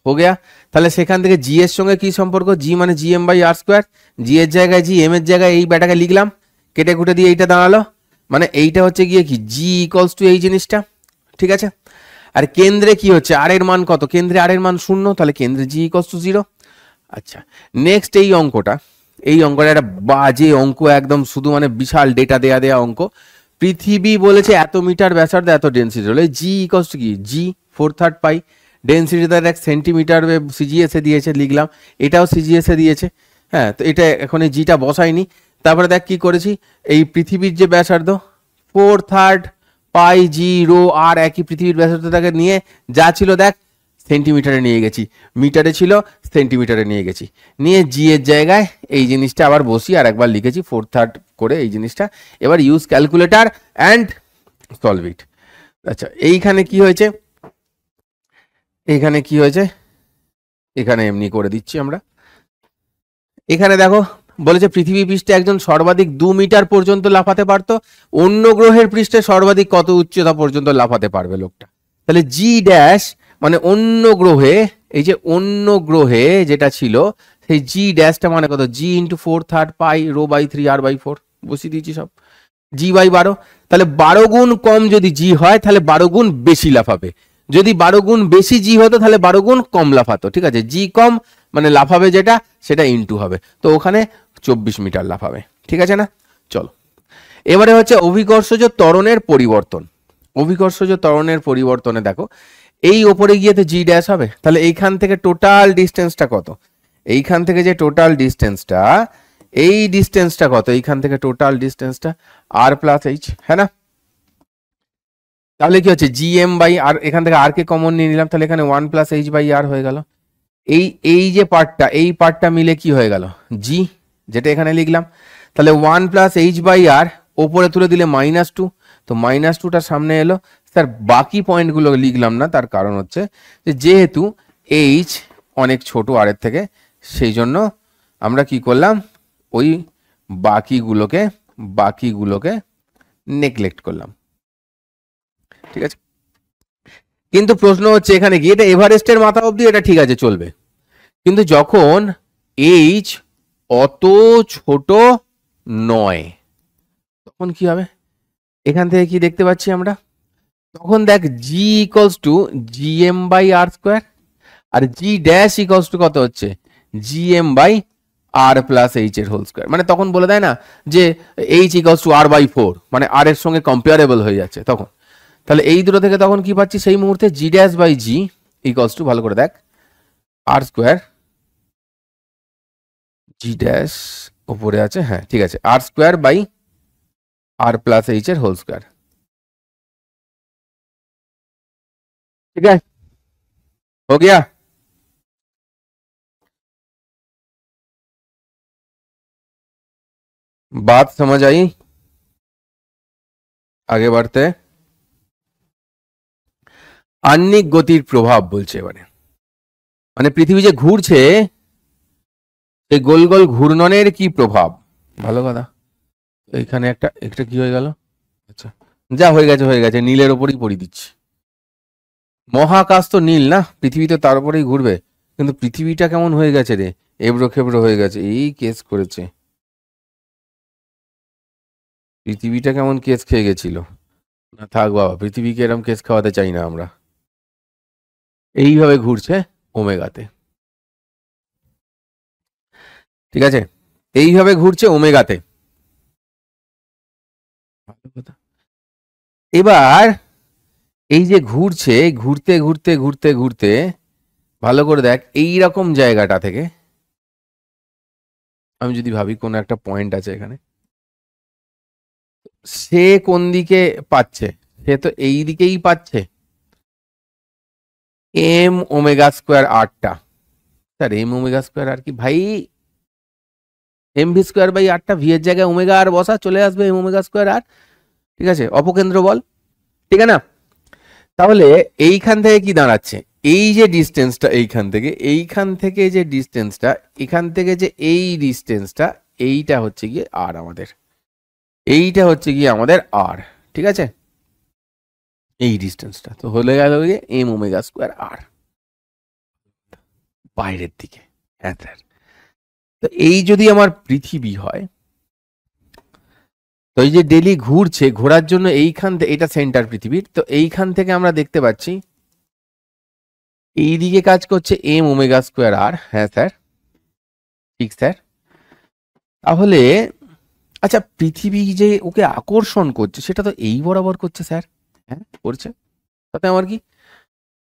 হো গেয়া। তাহলে সেখান থেকে জি এর সঙ্গে কি সম্পর্ক, জি মানে gm/r স্কোয়ার, জি এর জায়গায় জি, এম এর জায়গায় এই ব্যাটাকে লিখলাম, কেটে কুটে দিয়ে এইটা দাঁড়ালো, মানে এইটা হচ্ছে গিয়ে কি জি ইকুয়ালস টু এই জিনিসটা। ঠিক আছে, আর কেন্দ্রে কি হচ্ছে, আর এর মান কত, কেন্দ্রে আর এর মান 0, তাহলে কেন্দ্রে জি ইকুয়ালস টু 0। আচ্ছা, নেক্সট এই অঙ্কটা একটা বাজে অঙ্ক একদম, শুধু মানে বিশাল ডেটা দেয়া অঙ্ক। পৃথিবী বলেছে এত মিটার ব্যাসার্ধ এত ডেন্সিটি হলে জি ইকুয়ালস টু কি, জি 4/3 পাই, ডেন্সিটি তার 1 সেন্টিমিটার সিজিএস এ দিয়েছে লিখলাম, এটাও সিজিএস এ দিয়েছে। হ্যাঁ, তো এটা এখন এই জিটা বসাইনি। তারপরে দেখ কি করেছি, এই পৃথিবীর যে ব্যাসার্ধ 4/3 পাই জি রো আর, একই পৃথিবীর ব্যাসার্ধটাকে নিয়ে যা ছিল দেখ সেন্টিমিটারে নিয়ে গেছি, মিটারে ছিল সেন্টিমিটারে নিয়ে গেছি, নিয়ে জি এর জায়গায় এই জিনিসটা আবার বসি আর একবার লিখেছি 4/3 করে এই জিনিসটা। এবার use calculator and solve it. আচ্ছা, এইখানে কি হয়েছে, এখানে কি হয়েছে, এখানে এমনি করে দিচ্ছি আমরা। এখানে দেখো বলেছে পৃথিবী পৃষ্ঠে একজন সর্বাধিক 2 মিটার পর্যন্ত লাফাতে পারতো, অন্য গ্রহের পৃষ্ঠে সর্বাধিক কত উচ্চতা পর্যন্ত লাফাতে পারবে লোকটা। তাহলে জি ড্যাশ মানে অন্য গ্রহে, এই যে অন্য গ্রহে যেটা ছিল সেই জি ড্যাশটা মানে কত, জি ইন্টু 4/3 পাই ρ/3 r/4 বসিয়ে দিয়েছি সব, g/12। তাহলে 12 গুণ কম যদি জি হয় তাহলে 12 গুণ বেশি লাফাবে, যদি 12 গুণ বেশি জি হতো তাহলে 12 গুণ কম লাফাতো। ঠিক আছে, জি কম মানে লাফাবে যেটা সেটা ইন্টু হবে, তো ওখানে 24 মিটার লাফাবে। ঠিক আছে না, চলো এবারে হচ্ছে অভিকর্ষজ ত্বরণের পরিবর্তন। অভিকর্ষজ ত্বরণের পরিবর্তনে দেখো এই ওপরে গিয়ে তো জি ড্যাশ হবে, তাহলে এইখান থেকে টোটাল ডিস্টেন্সটা কত, এইখান থেকে যে টোটাল ডিস্টেন্সটা, এই ডিস্টেন্সটা কত, এইখান থেকে টোটাল ডিস্টেন্সটা r+h, হ্যাঁ না। তাহলে কি হচ্ছে gm/r, এখান থেকে r কে কমন নিয়ে নিলাম, তাহলে এখানে 1+h/r হয়ে গেল। এই এই যে পার্টটা, এই পার্টটা মিলে কি হয়ে গেল জি, যেটা এখানে লিখলাম। তাহলে 1+h/r ওপরে তুলে দিলে -2, তো -2টার সামনে এলো। স্যার বাকি পয়েন্টগুলো লিখলাম না, তার কারণ হচ্ছে যে যেহেতু h অনেক ছোট r এর থেকে, সেই জন্য আমরা কি করলাম, ওই বাকিগুলোকে নেগলেক্ট করলাম। ঠিক আছে, কিন্তু প্রশ্ন হচ্ছে এখানে কি, এটা এভারেস্টের মাথা অবধি এটা ঠিক আছে চলবে, কিন্তু যখন h অত ছোট নয় তখন কি হবে, এখান থেকে কি দেখতে পাচ্ছি আমরা, তখন দেখ G equals to gm/r square, আর জি ড্যাশ ইকুয়ালস টু কত হচ্ছে gm/r+h এর হোল স্কোয়ার। মানে তখন বলে দেয় না যে h ইকুয়ালস টু r/4, মানে r এর সঙ্গে কম্পেয়ারেবল হয়ে যাচ্ছে তখন। তাহলে এই দুটো থেকে তখন কি পাচ্ছি, সেই মুহূর্তে G dash by G equals to, ভালো করে দেখ, r স্কোয়ার, জি ড্যাশ উপরে আছে, হ্যাঁ ঠিক আছে, r স্কোয়ার বাই r+h এর হোল স্কোয়ার। ठीक है, हो गया। बात समझ आई, আগে বাড়তে। আহ্নিক গতির প্রভাব বলছে এবারে, মানে পৃথিবী যে ঘুরছে এই গোল গোল ঘূর্ণনের কি প্রভাব, ভালো কথা। এইখানে একটা একটা কি হয়ে গেল, আচ্ছা যা হয়ে গেছে নীলের ওপরই পড়ি দিচ্ছি। মহাকাশ তো নীল না, পৃথিবী তো তার উপরেই ঘুরবে, কিন্তু পৃথিবীটা কেমন হয়ে গেছে রে, এবড়ো খেবড়ো হয়ে গেছে, এই কেস করেছে পৃথিবীটা, কেমন কেস খেয়ে গেছিল। না থাক বাবা, পৃথিবীকে এরকম কেস খাওয়াতে চাই না আমরা। এইভাবে ঘুরছে ওমেগাতে, ঠিক আছে, এইভাবে ঘুরছে ওমেগাতে, ভালো কথা। এবার এই যে ঘুরছে, ঘুরতে ঘুরতে ঘুরতে ঘুরতে ভালো করে দেখ, এই রকম জায়গাটা থেকে আমি যদি ভাবি কোন একটা পয়েন্ট আছে এখানে, সে কোন দিকে পাচ্ছে? সে তো এই দিকেই পাচ্ছে, এম ওমেগা স্কোয়ার আরটা। স্যার এম ওমেগা স্কোয়ার আর কি ভাই? এম ভি স্কোয়ার বাই আরটা, ভি এর জায়গায় ওমেগা আর বসা, চলে আসবে এম ওমেগা স্কোয়ার আর। ঠিক আছে, অপকেন্দ্র বল, ঠিক আছে না? তাহলে এইখান থেকে কি দাঁড়াচ্ছে? এই যে ডিস্টেন্সটা এইখান থেকে যে ডিস্টেন্সটা, এখান থেকে যে এই ডিস্টেন্সটা, এইটা হচ্ছে গিয়ে আর আমাদের, এইটা হচ্ছে গিয়ে আমাদের আর। ঠিক আছে, এই ডিস্টেন্সটা তো হলে গেল গিয়ে এম ওমেগা স্কোয়ার আর বাইরের দিকে। হ্যাঁ স্যার, তো এই যদি আমার পৃথিবী হয়, তো এই যে ডেলি ঘুরছে, ঘোরার জন্য এইখান থেকে, এটা সেন্টার পৃথিবীর, তো এইখান থেকে আমরা দেখতে পাচ্ছি এই দিকে কাজ করছে এম ওমেগা স্কোয়ার আর। হ্যাঁ স্যার, ঠিক স্যার। তাহলে আচ্ছা, পৃথিবী যে ওকে আকর্ষণ করছে সেটা তো এই বরাবর করছে স্যার। হ্যাঁ করছে, তাতে আমার কি?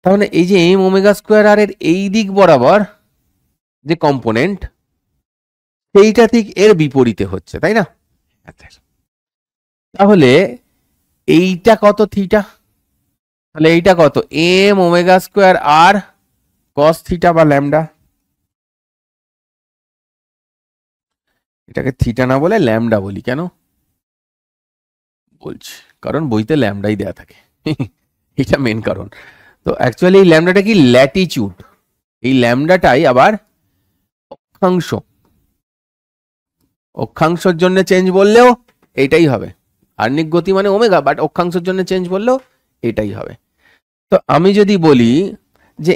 তাহলে এই যে এম ওমেগা স্কোয়ার আর এর এই দিক বরাবর যে কম্পোনেন্ট, সেইটা ঠিক এর বিপরীতে হচ্ছে, তাই না? তাহলে এইটা কত থিটা? তাহলে এইটা কত? এম ওমেগা স্কোয়ার আর কস থিটা বা ল্যামডা। এটাকে থিটা না বলে ল্যামডা বলি কেন বলছি, কারণ বইতে ল্যামডাই দেয়া থাকে। এটা মেন কারণ। তো অ্যাকচুয়ালি এই ল্যামডাটা কি? ল্যাটিচিউড। এই ল্যামডাটাই আবার অক্ষাংশ, অক্ষাংশের জন্য চেঞ্জ বললেও এটাই হবে। আর্নিক গতি মানে ওমেগা, বাট অক্ষাংশের জন্য চেঞ্জ বললেও এটাই হবে। তো আমি যদি বলি যে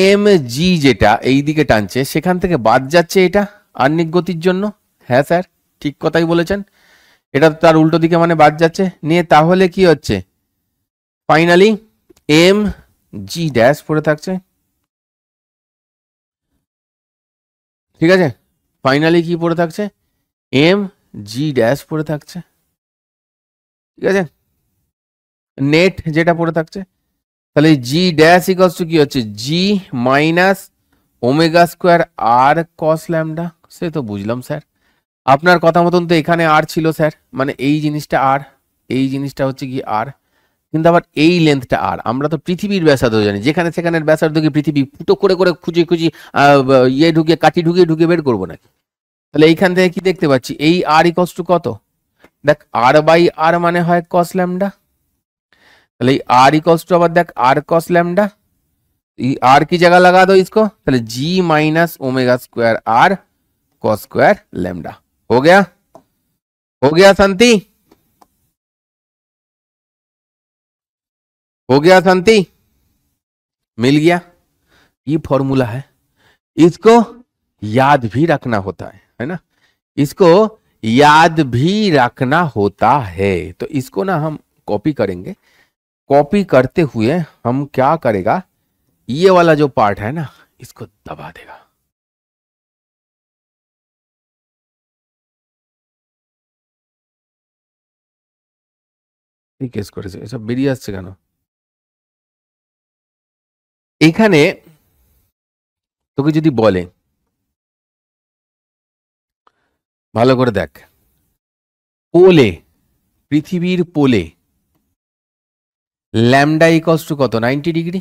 এম জি যেটা এই দিকে টানছে, সেখান থেকে বাদ যাচ্ছে এটা আর্নিক গতির জন্য। হ্যাঁ স্যার, ঠিক কথাই বলেছেন, এটা তার উল্টো দিকে মানে বাদ যাচ্ছে নিয়ে। তাহলে কি হচ্ছে? ফাইনালি এম জি ড্যাশ পড়ে থাকছে। ঠিক আছে, ফাইনালি কি পড়ে থাকছে? এম জি ড্যাশ পড়ে থাকছে। ঠিক আছে, নেট যেটা পড়ে থাকছে। তাহলে জি ড্যাশ ইকলস টু কি হচ্ছে? জি মাইনাস ওমেগা স্কোয়ার আর কস ল্যামডা। সে তো বুঝলাম স্যার, আপনার কথা মতন তো এখানে আর ছিল স্যার, মানে এই জিনিসটা আর, এই জিনিসটা হচ্ছে কি আর, কিন্তু আবার এই লেন্থটা আর। আমরা তো পৃথিবীর ব্যাসার্ধ জানি, যেখানে সেখানে ব্যাসার্ধ কি পৃথিবী ফুটো করে করে খুঁজে খুঁজি ইয়ে ঢুকিয়ে, কাঠি ঢুকিয়ে ঢুকিয়ে বের করবো নাকি? তাহলে এইখান থেকে কি দেখতে পাচ্ছি? এই আর ইকলস টু কত? দেখ, আর বাই আর মানে হয় কস ল্যামডা। তাহলে এই আর इक्वल्स टू আবার देख आर कॉस लैम्डा, आर की जगह लगा दो इसको, ताहले g minus omega square r cos square lambda. हो गया? हो गया शांति? हो गया शांति? मिल गया? ये फॉर्मूला है, इसको याद भी रखना होता है ना? इसको याद भी रखना होता है। तो इसको ना हम कॉपी करेंगे, कॉपी करते हुए हम क्या करेगा, ये वाला जो पार्ट है ना, इसको दबा देगा। কেস করেছে এসব বেরিয়ে আসছে কেন? এখানে তোকে যদি বলে, ভালো করে দেখ, পোলে, পৃথিবীর পোলে ল্যামডা ইকলস টু কত? 90 ডিগ্রি।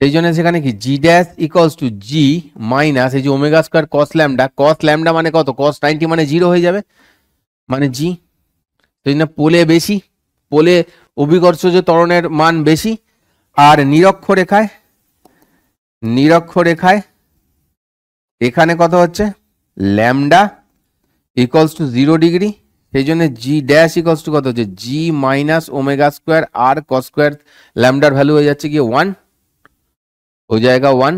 সেই জন্য সেখানে কি g dash equals to g minus এই যে omega square cos lambda. Cos lambda মানে কত? কস 90 মানে 0 হয়ে যাবে, মানে জি। সেই জন্য পোলে বেশি, পোলে অভিকর্ষজ ত্বরণের মান বেশি। আর নিরক্ষরেখায়, নিরক্ষরেখায় এখানে কত হচ্ছে? Lambda equals to 0 degree. সেই জন্য জি ড্যাশ ইকলস টু কত হচ্ছে? জি মাইনাস ওমেগা স্কোয়ার আর কস স্কোয়ার ল্যামডার ভ্যালু হয়ে যাচ্ছে গিয়ে 1, हो जाएगा 1।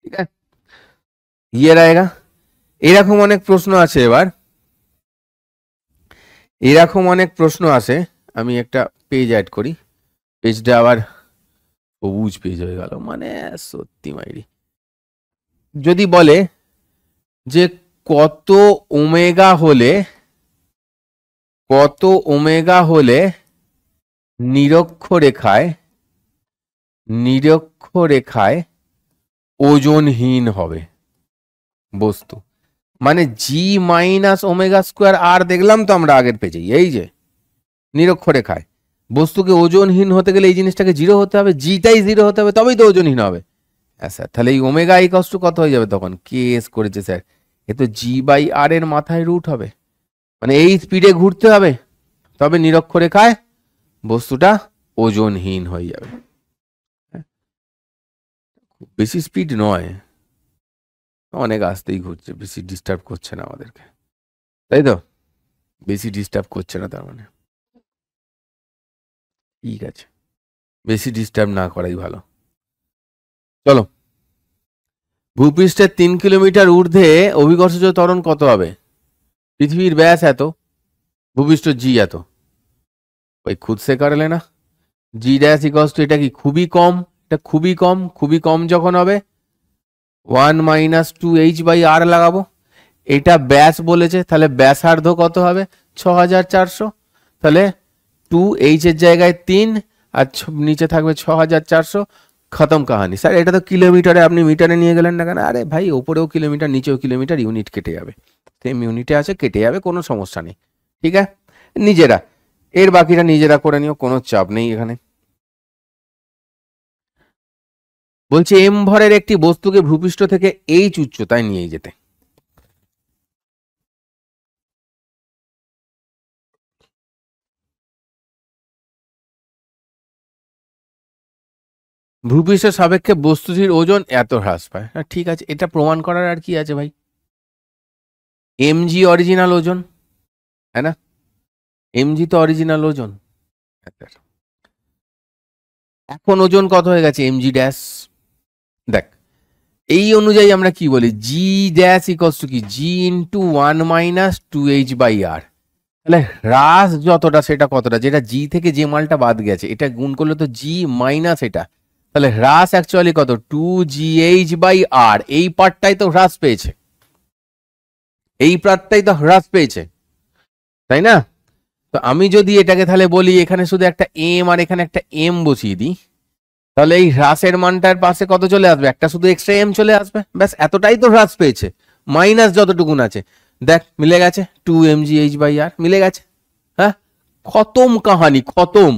ঠিক আছে, ইয়ে रहेगा। এরকম অনেক প্রশ্ন আছে। এবার এরকম অনেক প্রশ্ন আছে, আমি একটা পেজ অ্যাড করি, পেজটা আবার সবুজ পেজ হয়ে গেল, মানে সত্যি মাইরি। যদি বলে যে কত ওমেগা হলে, কত ওমেগা হলে নিরক্ষরেখায় ওজনহীন হবে বস্তু, মানে জি মাইনাস ওমেগা স্কোয়ার আর দেখলাম তো আমরা আগের পেজেই, এই যে নিরক্ষরেখায় বস্তুকে ওজনহীন হতে গেলে এই জিনিসটাকে জিরো হতে হবে, জিটাই জিরো হতে হবে, তবেই তো ওজনহীন হবে। হ্যাঁ স্যার, তাহলে এই ওমেগা ইকস টু কত হয়ে যাবে তখন? কেএস করেছে স্যার, এ তো জি বাই আর এর মাথায় রুট হবে, মানে এই স্পিডে ঘুরতে হবে, তবে নিরক্ষরেখায় বস্তুটা ওজনহীন হয়ে যাবে। খুব বেশি স্পিড নয়, অনেক আস্তেই ঘুরছে, বেশি ডিস্টার্ব করছে না আমাদেরকে, তাই তো? বেশি ডিস্টার্ব করছে না, তার মানে ঠিক আছে, বেশি ডিস্টার্ব না করাই ভালো। চলো, ভূপৃষ্ঠের 3 কিলোমিটার ঊর্ধ্বে অভিকর্ষজ ত্বরণ কত হবে? পৃথিবীর ব্যাস এত, ভূপৃষ্ঠ জি এত, ওই খুদ সে করে না। জি ড্যাশ ইকস টু, এটা কি খুবই কম? এটা খুবই কম, খুবই কম যখন হবে 1 মাইনাস 2h বাই আর লাগাবো। এটা ব্যাস বলেছে, তাহলে ব্যাসার্ধ কত হবে? 6400, তাহলে 2h এর জায়গায় 3 আর নিচে থাকবে 6400, খতম কাহানি। স্যার এটা তো কিলোমিটারে, আপনি মিটারে নিয়ে গেলেন না কেন? আরে ভাই, ওপরেও কিলোমিটার নিচেও কিলোমিটার, ইউনিট কেটে যাবে, সেম ইউনিটে আছে, কেটে যাবে, কোনো সমস্যা নেই। ঠিক আছে, নিজেরা এর বাকিটা নিজেরা করে নিও, কোনো চাপ নেই এখানে। বলছে এম ভরের একটি বস্তুকে ভূপৃষ্ঠ থেকে এইচ উচ্চতায় নিয়ে যেতে। ভূপৃষ্ঠের সাপেক্ষে বস্তুটির ওজন এত হ্রাস পায়। ঠিক আছে, এটা প্রমাণ করার আর কি আছে ভাই? এমজি অরিজিনাল ওজন, হ্যাঁ না? এমজি তো অরিজিনাল ওজন। এখন ওজন কত হয়ে গেছে? MG dash. দেখ, এই অনুযায়ী আমরা কি বলি? জি ড্যাশ ইকস টু কি? জি into 1 minus 2h by r. তাহলে হ্রাস যতটা সেটা কতটা? যেটা জি থেকে যে মালটা বাদ গেছে এটা গুণ করলে তো জি মাইনাস এটা, তাহলে হ্রাস অ্যাকচুয়ালি কত? 2gh বাই আর। এই পার্টটাই তো হ্রাস পেয়েছে, এই পার্টটাই তো হ্রাস পেয়েছে, তাই না? তো আমি যদি এটাকে তাহলে বলি এখানে শুধু একটা এম আর এখানে একটা এম বসিয়ে দিই, তাহলে এই হ্রাসের মানটার পাশে কত চলে আসবে? একটা শুধু এক্সট্রা এম চলে আসবে, ব্যাস এতটাই তো হ্রাস পেয়েছে, মাইনাস যতটুকুন আছে। দেখ মিলে গেছে, 2mgh বাই আর মিলে গেছে। হ্যাঁ, খতম কাহানি, খতম।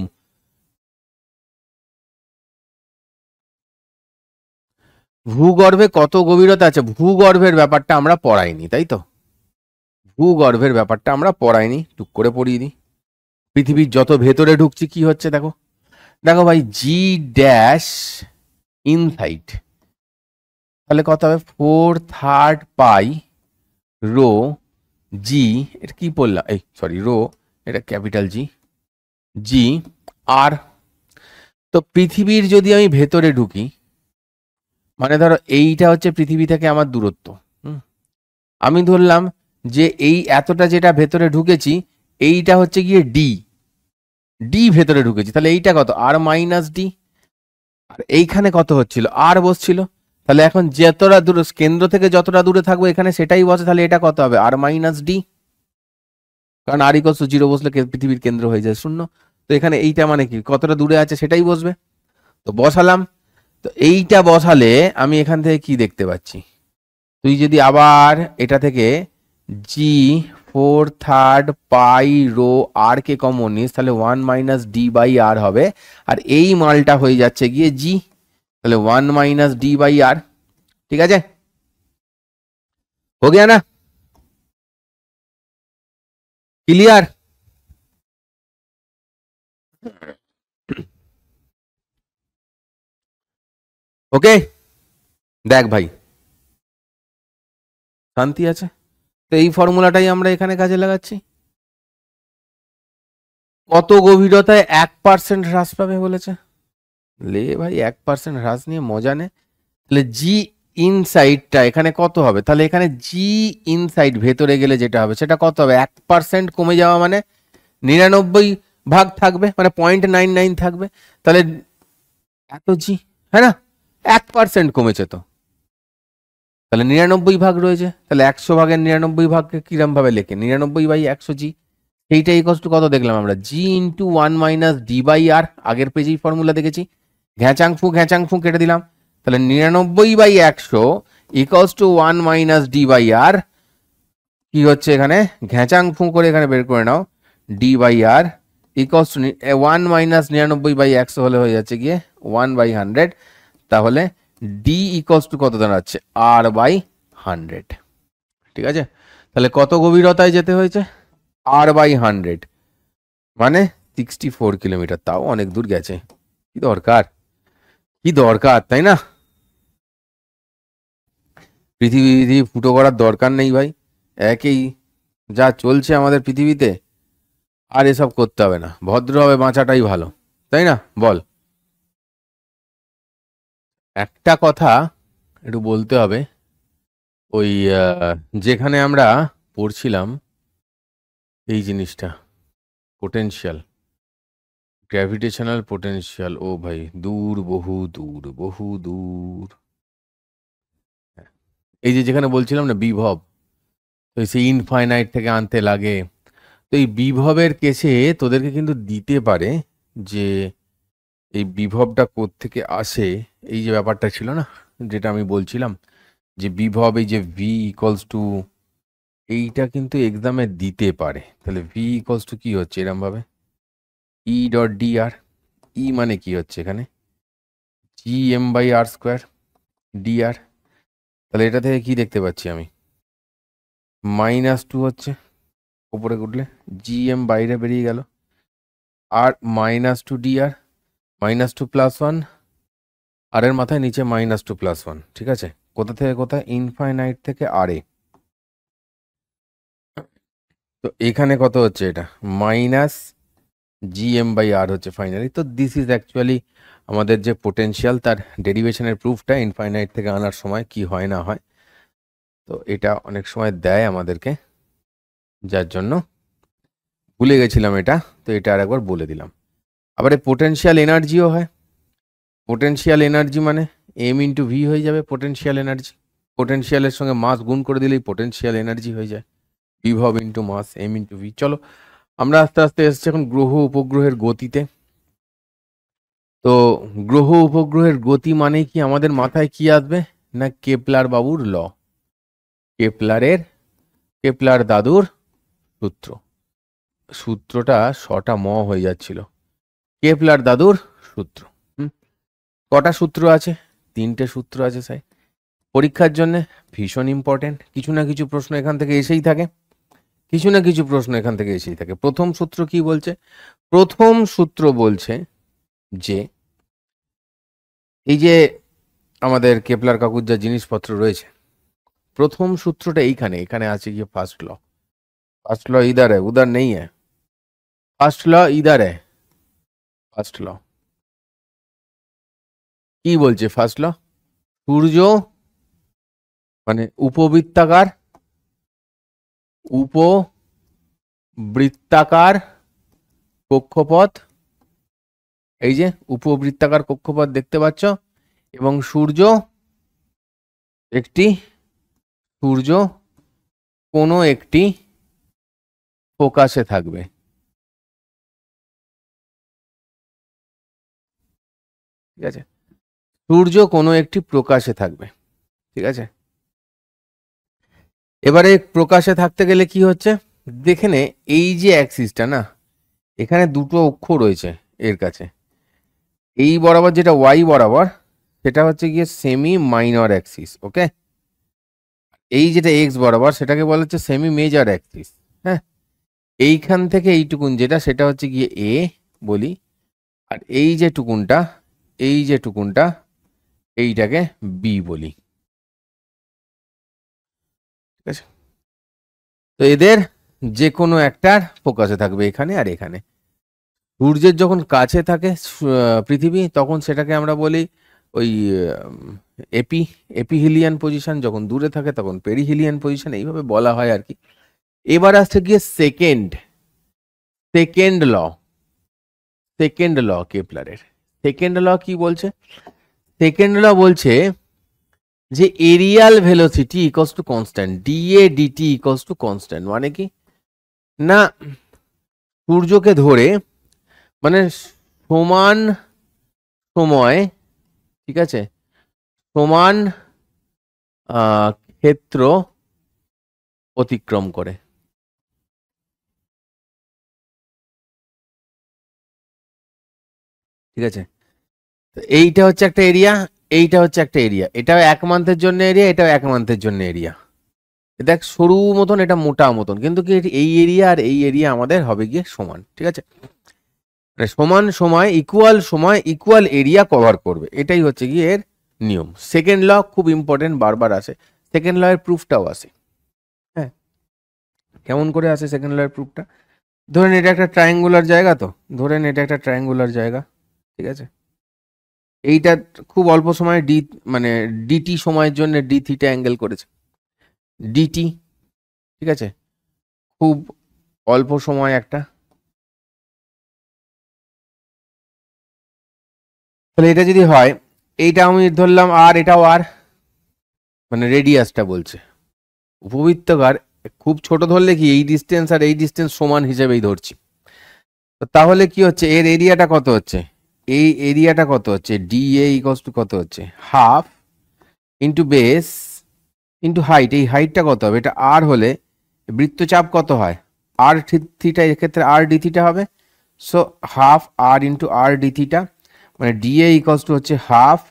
ভূগর্ভে কত গভীরতা আছে? ভূগর্ভের ব্যাপারটা আমরা পড়াইনি, তাই তো? ভূগর্ভের ব্যাপারটা আমরা পড়াইনি, টুক করে পড়িয়ে দিই। পৃথিবীর যত ভেতরে ঢুকছি কি হচ্ছে দেখো, দেখো ভাই, জি ড্যাশ ইনসাইড, তাহলে কত হবে? 4/3 পাই রো জি, এটা কি বললাম, এই সরি রো, এটা ক্যাপিটাল জি, জি আর। তো পৃথিবীর যদি আমি ভেতরে ঢুকি, মানে ধরো এইটা হচ্ছে পৃথিবী থেকে আমার দূরত্ব, আমি ধরলাম যে এই এতটা যেটা ভেতরে ঢুকেছি এইটা হচ্ছে গিয়ে ডি, ডি ভেতরে ঢুকেছি, তাহলে এইটা কত? আর মাইনাস ডি। আর এইখানে কত হচ্ছিল? আর বসছিল, তাহলে এখন যতটা দূরে কেন্দ্র থেকে যতটা দূরে থাকবো এখানে সেটাই বসে, তাহলে এটা কত হবে? আর মাইনাস ডি, কারণ আর ইকস টু 0 বসলে পৃথিবীর কেন্দ্র হয়ে যায় 0। তো এখানে এইটা মানে কি? কতটা দূরে আছে সেটাই বসবে, তো বসালাম। তো এইটা বসালে আমি এখান থেকে কি দেখতে পাচ্ছি? তুই যদি আবার এটা থেকে জি 4/3 পাই রো আর কে কমন নিস, তাহলে 1 মাইনাস ডি বাই আর হবে, আর এই মালটা হয়ে যাচ্ছে গিয়ে জি, তাহলে 1 মাইনাস ডি বাই আর। ঠিক আছে, हो गया ना? ক্লিয়ার? ওকে, দেখ ভাই, শান্তি আছে? তো এই ফর্মুলাটাই আমরা এখানে কাজে লাগাচ্ছি। কত গভীরতায় 1% হ্রাস পাবে বলেছে? লে ভাই, 1% হ্রাস নিয়ে মজা নে। তাহলে জি ইনসাইডটা এখানে কত হবে? তাহলে এখানে জি ইনসাইড ভেতরে গেলে যেটা হবে সেটা কত হবে? 1% কমে যাওয়া মানে 99 ভাগ থাকবে, মানে 0.99 থাকবে, তাহলে এত জি, হ্যাঁ না? 1% কমেছে তো, তাহলে 99 ভাগ রয়েছে, তাহলে 100 ভাগের 99 ভাগকে কিরম ভাবে লেখে? 99/100 জি। সেইটা ইকুয়ালস টু কত দেখলাম আমরা, জি ইন্টু 1 মাইনাস ডি বাই আর, আগের পেজেই ফর্মুলা দেখেছি, ঘ্যাচাং ফু কেটে দিলাম, তাহলে 99/100 equals to 1 minus d by r, কি হচ্ছে এখানে ঘ্যাচাং ফু করে এখানে বের করে নাও, d by r equals to 1 minus 99/100 হলে হয়ে যাচ্ছে গিয়ে 1/100, তাহলে ডি ইকুয়ালস টু কত দাঁড়াচ্ছে R/100। ঠিক আছে, তাহলে কত গভীরতায় যেতে হয়েছে, R/100 মানে 64 কিলোমিটার, তাও অনেক দূর গেছে। কি দরকার তাই না, পৃথিবী ফুটো করার দরকার নেই ভাই, একই যা চলছে আমাদের পৃথিবীতে, আর এসব করতে হবে না, ভদ্রভাবে বাঁচাটাই ভালো, তাই না বল। একটা কথা একটু বলতে হবে, ওই যেখানে আমরা পড়ছিলাম এই জিনিসটা, পোটেনশিয়াল, গ্র্যাভিটেশনাল পোটেনশিয়াল, ও ভাই দূর, বহু দূর, এই যে যেখানে বলছিলাম না বিভব, তো সেই ইনফাইনাইট থেকে আনতে লাগে, তো এই বিভবের কেসে তোদেরকে কিন্তু দিতে পারে যে এই বিভবটা কোত্থেকে আসে, এই যে ব্যাপারটা ছিল না যেটা আমি বলছিলাম, যে বিভব এই যে ভি ইকুয়ালস টু, এইটা কিন্তু এক্সামে দিতে পারে। তাহলে ভি ইকুয়ালস টু কি হচ্ছে এরম ভাবে, ই ডট ডি আর, ই মানে কি হচ্ছে এখানে G M by R square d r, তাহলে এটা থেকে কি দেখতে পাচ্ছি আমি, -2 হচ্ছে উপরে উঠলে, জি এম বাইরে বেরিয়ে গেল, আর -2 ডি আর, -2 + 1, আর এর মাথায় নিচে -2 + 1, ঠিক আছে, কোথা থেকে কোথায়, ইনফাইনাইট থেকে আর এ, তো এখানে কত হচ্ছে এটা minus G M by r হচ্ছে ফাইনালি। তো দিস ইজ অ্যাকচুয়ালি আমাদের যে পোটেনশিয়াল, তার ডেরিভেশনের প্রুফটা ইনফাইনাইট থেকে আনার সময় কি হয় না হয়, তো এটা অনেক সময় দেয় আমাদেরকে, যার জন্য ভুলে গেছিলাম এটা, তো এটা আর একবার বলে দিলাম। আবার এই পোটেনশিয়াল এনার্জিও হয়, পোটেনশিয়াল এনার্জি মানে এম ইন্টু ভি হয়ে যাবে পোটেনশিয়াল এনার্জি, পোটেনশিয়ালের সঙ্গে মাস গুণ করে দিলেই পোটেনশিয়াল এনার্জি হয়ে যায়, বিভব ইন্টু মাস এম ইন্টু ভি। চলো আমরা আস্তে আস্তে এসছি এখন গ্রহ উপগ্রহের গতিতে। তো গ্রহ উপগ্রহের গতি মানে কি আমাদের মাথায় কি আসবে না, কেপলার বাবুর ল, কেপলার দাদুর সূত্র, সূত্রটা শটা ম হয়ে যাচ্ছিল, কেপলার দাদুর সূত্র। কটা সূত্র আছে, 3টে সূত্র আছে স্যার, পরীক্ষার জন্য ভীষণ ইম্পর্টেন্ট, কিছু না কিছু প্রশ্ন এখান থেকে এসেই থাকে, প্রথম সূত্র কি বলছে, প্রথম সূত্র বলছে যে এই যে আমাদের কেপলার কাকুর যা জিনিসপত্র রয়েছে, প্রথম সূত্রটা এখানে আছে গিয়ে ফার্স্ট ল ইধার হ্যায় উধার নেই হ্যায়, ফার্স্ট ল ইধার হ্যায়, ফার্স্ট ল কি বলছে, ফার্স্ট ল সূর্য মানে উপবৃত্তাকার কক্ষপথ, এই যে উপবৃত্তাকার কক্ষপথ দেখতে পাচ্ছ, এবং সূর্য কোনো একটি ফোকাসে থাকবে, ঠিক আছে, সূর্য কোনো একটি প্রকাশে থাকবে, ঠিক আছে। এবারে প্রকাশে থাকতে গেলে কি হচ্ছে, দেখে নে এই যে অ্যাক্সিসটা না, এখানে দুটো অক্ষ রয়েছে এর কাছে, এই বরাবর যেটা ওয়াই বরাবর সেটা হচ্ছে গিয়ে সেমি মাইনর অ্যাক্সিস, ওকে, এই যেটা এক্স বরাবর সেটাকে বলা হচ্ছে সেমি মেজর অ্যাক্সিস, হ্যাঁ, এইখান থেকে এইটুকুন যেটা সেটা হচ্ছে গিয়ে এ বলি, আর এই যে টুকুনটা এইটাকে বি বলি, ঠিক আছে। তো এদের যে কোনো একটার ফোকাসে থাকবে এখানে আর এখানে। সূর্যের যখন কাছে থাকে পৃথিবী, তখন সেটাকে আমরা বলি ওই এপিহিলিয়ান পজিশন, যখন দূরে থাকে তখন পেরিহিলিয়ান পজিশন, এইভাবে বলা হয় আর কি। এবার আসছে গিয়ে সেকেন্ড ল কেপলারের। সেকেন্ড ল কি বলছে, সেকেন্ড ল বলছে যে areal velocity equals to constant, d A d t equals to constant, মানে কি না সূর্যকে ধরে মানে সমান সময়, ঠিক আছে, সমান ক্ষেত্র অতিক্রম করে। ঠিক আছে, এইটা হচ্ছে একটা এরিয়া, এইটা হচ্ছে একটা এরিয়া, এটাও 1 মান্থের জন্য এরিয়া, এটাও 1 মান্থের জন্য এরিয়া। দেখ সরু মতন, এটা মোটা মতন, কিন্তু কি এই এরিয়া আর এই এরিয়া আমাদের হবে গিয়ে সমান। ঠিক আছে, সমান সময় ইকুয়াল এরিয়া কভার করবে, এটাই হচ্ছে গিয়ে এর নিয়ম। সেকেন্ড ল খুব ইম্পর্টেন্ট, বারবার আসে। সেকেন্ড ল এর প্রুফটাও আসে। হ্যাঁ, কেমন করে আসে সেকেন্ড ল এর প্রুফটা? ধরেন এটা একটা ট্রায়াঙ্গুলার জায়গা, তো ধরেন এটা একটা ট্রায়াঙ্গুলার জায়গা। ঠিক আছে, এইটা খুব অল্প সময় মানে ডিটি সময়ের জন্য ডি থিটা অ্যাঙ্গেল করেছে, ডিটি। ঠিক আছে, খুব অল্প সময় একটা। তাহলে এটা যদি হয়, এইটা আমি ধরলাম আর, এটাও আর, মানে রেডিয়াসটা বলছে উপবৃত্তকার। খুব ছোট ধরলে কি এই ডিস্টেন্স আর এই ডিস্টেন্স সমান হিসেবেই ধরছি। তো তাহলে কি হচ্ছে, এর এরিয়াটা কত হচ্ছে, এই এরিয়াটা কত হচ্ছে, ডি এ ইকুয়ালস টু কত হচ্ছে, half into base into height. এই হাইটটা কত হবে, এটা আর হলে বৃত্তচাপ কত হয়, আর থিটা, এক্ষেত্রে আর ডি থিটা হবে। সো হাফ আর ইন্টু আর ডি থিটা, মানে ডি এ ইকুয়ালস টু হচ্ছে হাফ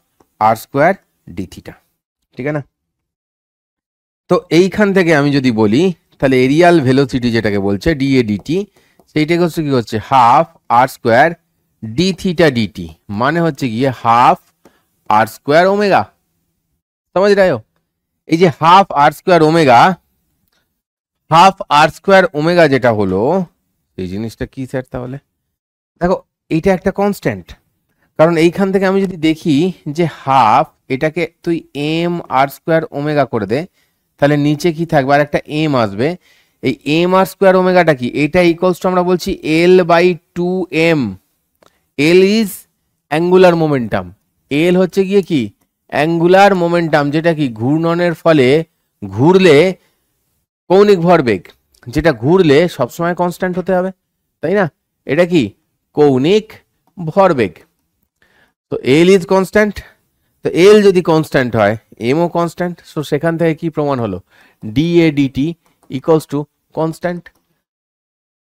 আর স্কোয়ার ডি থিটা। ঠিক আছে না? তো এইখান থেকে আমি যদি বলি, তাহলে এরিয়াল ভেলোসিটি যেটাকে বলছে ডি এ ডিটি, সেইটাকে হচ্ছে কি হচ্ছে হাফ আর স্কোয়ার ডি থিটা ডিটি, মানে হচ্ছে গিয়ে হাফ আর স্কোয়ার ওমেগা। समझ रहे हो? এই যে হাফ আর স্কোয়ার ওমেগা, হাফ আর স্কোয়ার ওমেগা যেটা হলো, এই জিনিসটা কি স্যার? তাহলে দেখো এইটা একটা কনস্ট্যান্ট, কারণ এইখান থেকে আমি যদি দেখি যে হাফ, এটাকে তুই এম আর স্কোয়ার ওমেগা করে দে, তাহলে নিচে কি থাকবে, আর একটা এম আসবে। এই এম আর স্কোয়ার ওমেগাটা কি, এটা ইকুয়ালস টু আমরা বলছি L by 2m। L is angular momentum, L হচ্ছে গিয়ে কি অ্যাঙ্গুলার মোমেন্টাম, যেটা কি ঘূর্ণনের ফলে ঘুরলে কৌণিক ভরবেগ, যেটা ঘুরলে সবসময় কনস্ট্যান্ট হতে হবে, তাই না? এটা কি কৌণিক ভরবেগ। তো এল ইজ কনস্ট্যান্ট, তো এল যদি কনস্ট্যান্ট হয়, এমও কনস্ট্যান্ট, সো সেখান থেকে কি প্রমাণ হলো, D A d t equals to constant.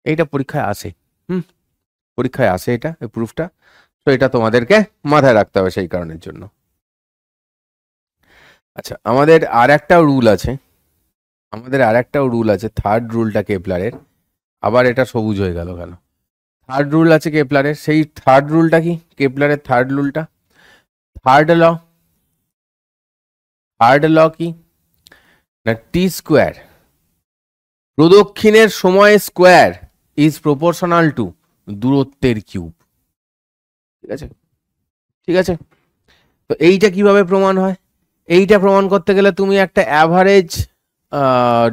এইটা পরীক্ষায় আসে, পরীক্ষায় আসে এটা, এই প্রুফটা। তো এটা তোমাদেরকে মাথায় রাখতে হবে সেই কারণের জন্য। আচ্ছা, আমাদের আর একটাও রুল আছে, থার্ড রুলটা কেপলারের। আবার এটা সবুজ হয়ে গেল কেন? থার্ড রুল আছে কেপলারের, সেই থার্ড রুলটা কি, কেপলারের থার্ড রুলটা, থার্ড ল কি না, টি স্কোয়ার প্রদক্ষিণের সময় স্কোয়ার ইজ প্রপোর্শনাল টু দূরত্বের কিউব। ঠিক আছে, ঠিক আছে। তো এইটা কিভাবে প্রমাণ হয়? এইটা প্রমাণ করতে গেলে তুমি একটা অ্যাভারেজ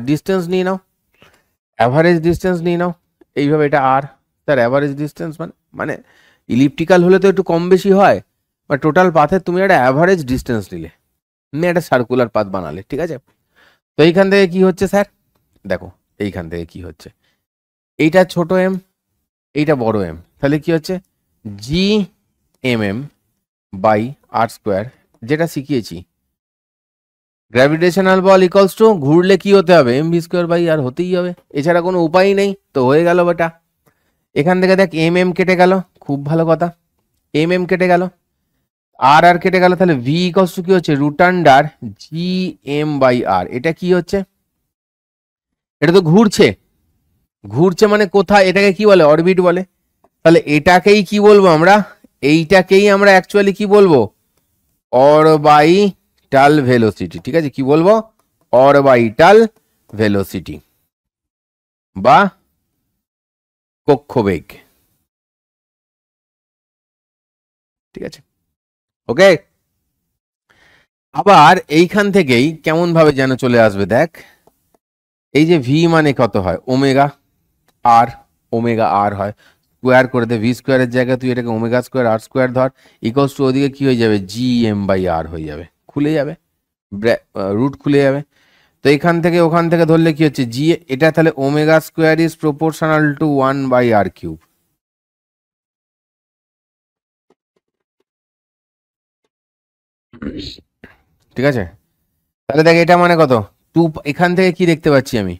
ডিস্টেন্স নিয়ে নাও, এইভাবে, এটা আর তার অ্যাভারেজ ডিস্টেন্স, মানে ইলিপ্টিক্যাল হলে তো একটু কম বেশি হয়, বা টোটাল পাথে তুমি একটা অ্যাভারেজ ডিস্টেন্স নিলে, একটা সার্কুলার পাথ বানালে। ঠিক আছে, তো এইখান থেকে কি হচ্ছে স্যার, দেখো এইখান থেকে কি হচ্ছে, এইটা ছোট এম, এইটা বড় এম, তাহলে কি হচ্ছে G M M by R square, যেটা শিখিয়েছি গ্র্যাভিটেশনাল বল ইকুয়ালস টু, ঘুরলে কি হতে হবে, এম ভি স্কোয়ার বাই আর হতেই হবে, এছাড়া কোনো উপায় নেই। তো হয়ে গেল বেটা, এখান থেকে দেখ এম এম কেটে গেল, খুব ভালো কথা, এম এম কেটে গেল, আর আর কেটে গেল, তাহলে ভি ইকুয়ালস টু কি হচ্ছে root under G M by r. এটা কি হচ্ছে, এটা তো ঘুরছে মানে কোথায়, এটাকে কি বলে, অরবিট বলে। তাহলে এটাকেই কি বলবো আমরা, এইটাকেই আমরা অ্যাকচুয়ালি কি বলবো, অরবাইটাল ভেলোসিটি। ঠিক আছে, কি বলবো, অরবাইটাল ভেলোসিটি বা কক্ষবেগ। ঠিক আছে, ওকে। আবার এইখান থেকেই কেমন ভাবে যেন চলে আসবে, দেখ এই যে ভি মানে কত হয়, ওমেগা আর হয়, স্কোয়ার করে দে, ভি স্কোয়ারের জায়গায় তুই এটাকে ওমেগা স্কোয়ার আর স্কোয়ার ধর, ইকুয়ালস টু ওদিকে কি হয়ে যাবে, জি এম বাই আর হয়ে যাবে, খুলে যাবে, রুট খুলে যাবে। তো এখান থেকে ওখান থেকে ধরলে কি হচ্ছে, জি এটা তাহলে omega square is proportional to 1/r cube. ঠিক আছে, তাহলে দেখ এটা মানে কত, টু, এখান থেকে কি দেখতে পাচ্ছি আমি,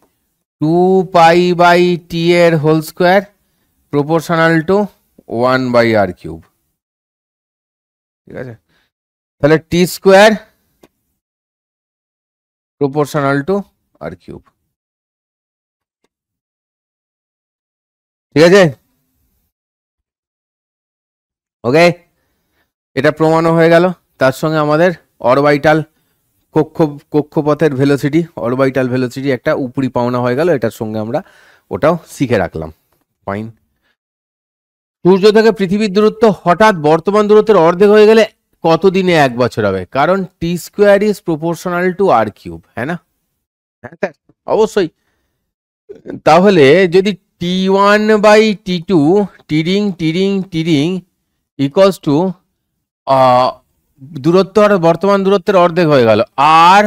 2 পাই/t এর whole square proportional to 1/r cube. ঠিক আছে, তাহলে T square proportional to r cube. ঠিক আছে, ওকে, এটা প্রমাণও হয়ে গেল। তার সঙ্গে আমাদের অরবাইটাল কক্ষপথের ভেলোসিটি, অরবাইটাল ভেলোসিটি একটা উপরি পাওনা হয়ে গেল, এটার সঙ্গে আমরা ওটাও শিখে রাখলাম। ফাইন। সূর্য থেকে পৃথিবীর দূরত্ব হঠাৎ বর্তমান দূরত্বের অর্ধেক হয়ে গেলে কত দিনে 1 বছর হবে? কারণ T square is proportional to r cube, হ্যাঁ না? হ্যাঁ অবশ্যই। তাহলে যদি T1/T2 টিরিং ইকুয়ালস টু দূরত্ব আর বর্তমান দূরত্বের অর্ধেক হয়ে গেল, আর